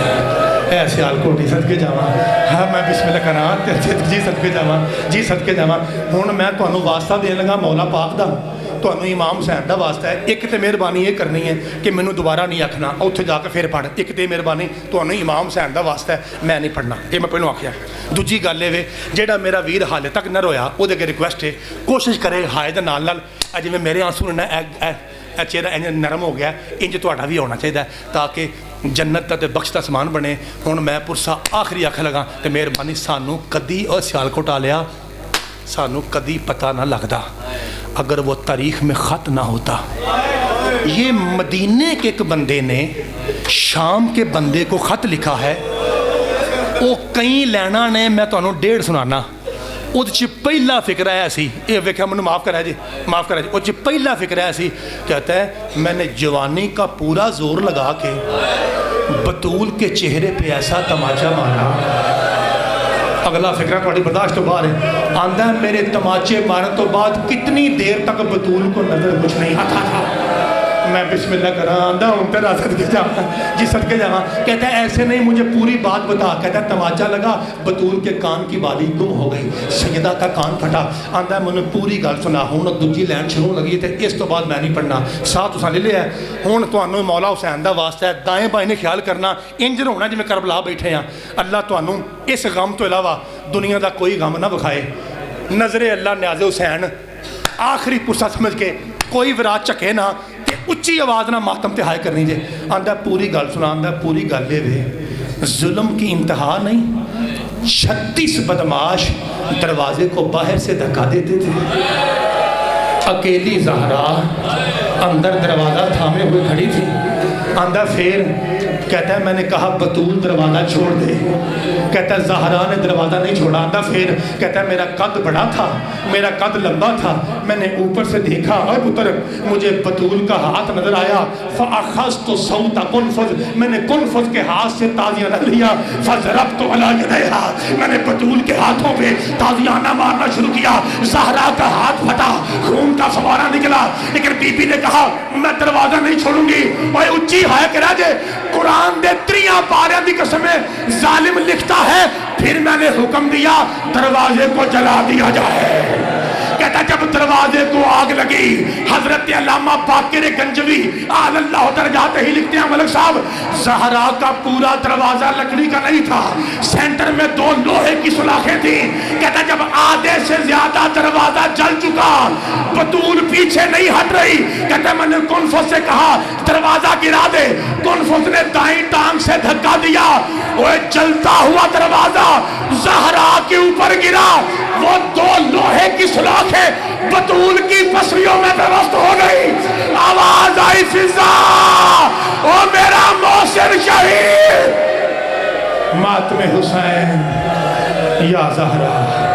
ہے, سیال کوٹی صدقے جاواں. ہاں میں بسم اللہ کراں جی صدقے جاواں, جی صدقے جاواں. ہن میں تانوں واسطہ دین لگا مولا پاک دا, تانوں امام حسین دا واسطہ ہے. ایک تے مہربانی یہ کرنی ہے کہ مینوں دوبارہ نہیں آکھنا اوتھے جا کے پھر پڑھ. ایک تے مہربانی تانوں امام حسین دا واسطہ ہے, میں نہیں پڑھنا, یہ میں پہلوں آکھیا. دوجی گل اے وے جیڑا میرا ویر حالے تک نہ رویا او دے اگے ریکویسٹ ہے کوشش کرے ہائے دے نال نال جویں میرے آنسو نے چہرہ انج نرم ہو گیا انج تہاڈا بھی ہونا چاہیے تاکہ جنت تے بخشتا سامان بنے. ہن میں پرسا آخری آکھ لگا تے مہربانی سانوں کدی او سیالکوٹ آلیا سانوں کدی پتہ نہ لگدا اگر وہ تاریخ میں خط نہ ہوتا. یہ مدینے کے ایک بندے نے شام کے بندے کو خط لکھا ہے, وہ کئی لینا نے, میں تانوں ڈیڑھ سنانا. وہ پہلا فکر ہے سی, یہ ویکھا منو معاف کرا جی, معاف کرا جی. وہ پہلا فکر ہے سی, کہتا ہے میں نے جوانی کا پورا زور لگا کے بطول کے چہرے پہ ایسا تماچا مارا. اگلا فکرہ تھوڑی برداشت تو باہر ہے. آندا ہے میرے تماچے مارن تو بعد کتنی دیر تک بطول کو نظر کچھ نہیں آتا تھا. میں بسم اللہ کراں, آندا ہوں تیرا صدقے جاواں, جی صدقے جاواں. کہتا ہے ایسے نہیں مجھے پوری بات بتا. کہتا ہے تماچا لگا, بطول کے کان کی بالی گم ہو گئی, سیدہ کا کان پھٹا. آندا ہے مجھے پوری گل سنا. ہن دوجی لائن شروع لگی تے اس تو بعد میں نہیں پڑھنا, ساتھ تساں لے لیا. ہن تانوں مولا حسین دا واسطہ ہے, دائیں بائیں نے خیال کرنا انج ہونا جویں کربلا بیٹھے ہیں. اللہ تانوں اس غم تو علاوہ دنیا دا کوئی غم نہ بکھائے. نظر اللہ نیاز حسین آخری پرسہ سمجھ کے کوئی ورات چکے نہ, اچھی آواز نہ ماتم تے ہائے کرنی جے. آندا پوری گل سنا. آندا پوری گل لے وے ظلم کی انتہا نہیں, 36 بدماش دروازے کو باہر سے دھکا دیتے تھے. اکیلی زہرا اندر دروازہ تھامے ہوئے کھڑی تھی. آندا پھر کہتا ہے میں نے کہا بطول دروازہ چھوڑ دے. کہتا ہے زہرا نے دروازہ نہیں چھوڑا. آندا پھر کہتا ہے میرا قد بڑا تھا, میرا قد لمبا تھا, میں نے اوپر سے دیکھا اور پتر مجھے بطول کا ہاتھ نظر آیا. فاخذت صوت قنفذ, میں نے قنفذ کے ہاتھ سے تازیانہ لیا. فضربت علی یدیہا, میں نے بطول کے ہاتھوں پہ تازیانہ مارنا شروع کیا. زہرا کا ہاتھ پھٹا, خون کا فوارہ نکلا, لیکن بی بی نے کہا میں دروازہ نہیں چھوڑوں گی. اوے اچھی ہائے کرا جے, قرآن دے 3 پاریاں دی قسم ظالم لکھتا ہے پھر میں نے حکم دیا دروازے کو جلا دیا جائے. کہتا جب دروازے کو آگ لگی, حضرت علامہ باقر گنجوی آل اللہ درجات ہی لکھتے ہیں ملک صاحب, زہرا کا پورا دروازہ لکڑی کا نہیں تھا, سینٹر میں 2 لوہے کی سلاخیں تھیں. کہتا جب آدھے سے زیادہ دروازہ جل چکا, بطول پیچھے نہیں ہٹ رہی. کہتا میں نے کنفس سے کہا دروازہ گرا دے. کنفس نے دائیں ٹانگ سے دھکا دیا, وہ جلتا ہوا دروازہ زہرا کے اوپر گرا. وہ دو لوہے کی سلاخیں بطول کی پسلیوں میں درست ہو گئی. آواز آئی فضا او میرا محسن شہید ماتم حسین یا زہرا.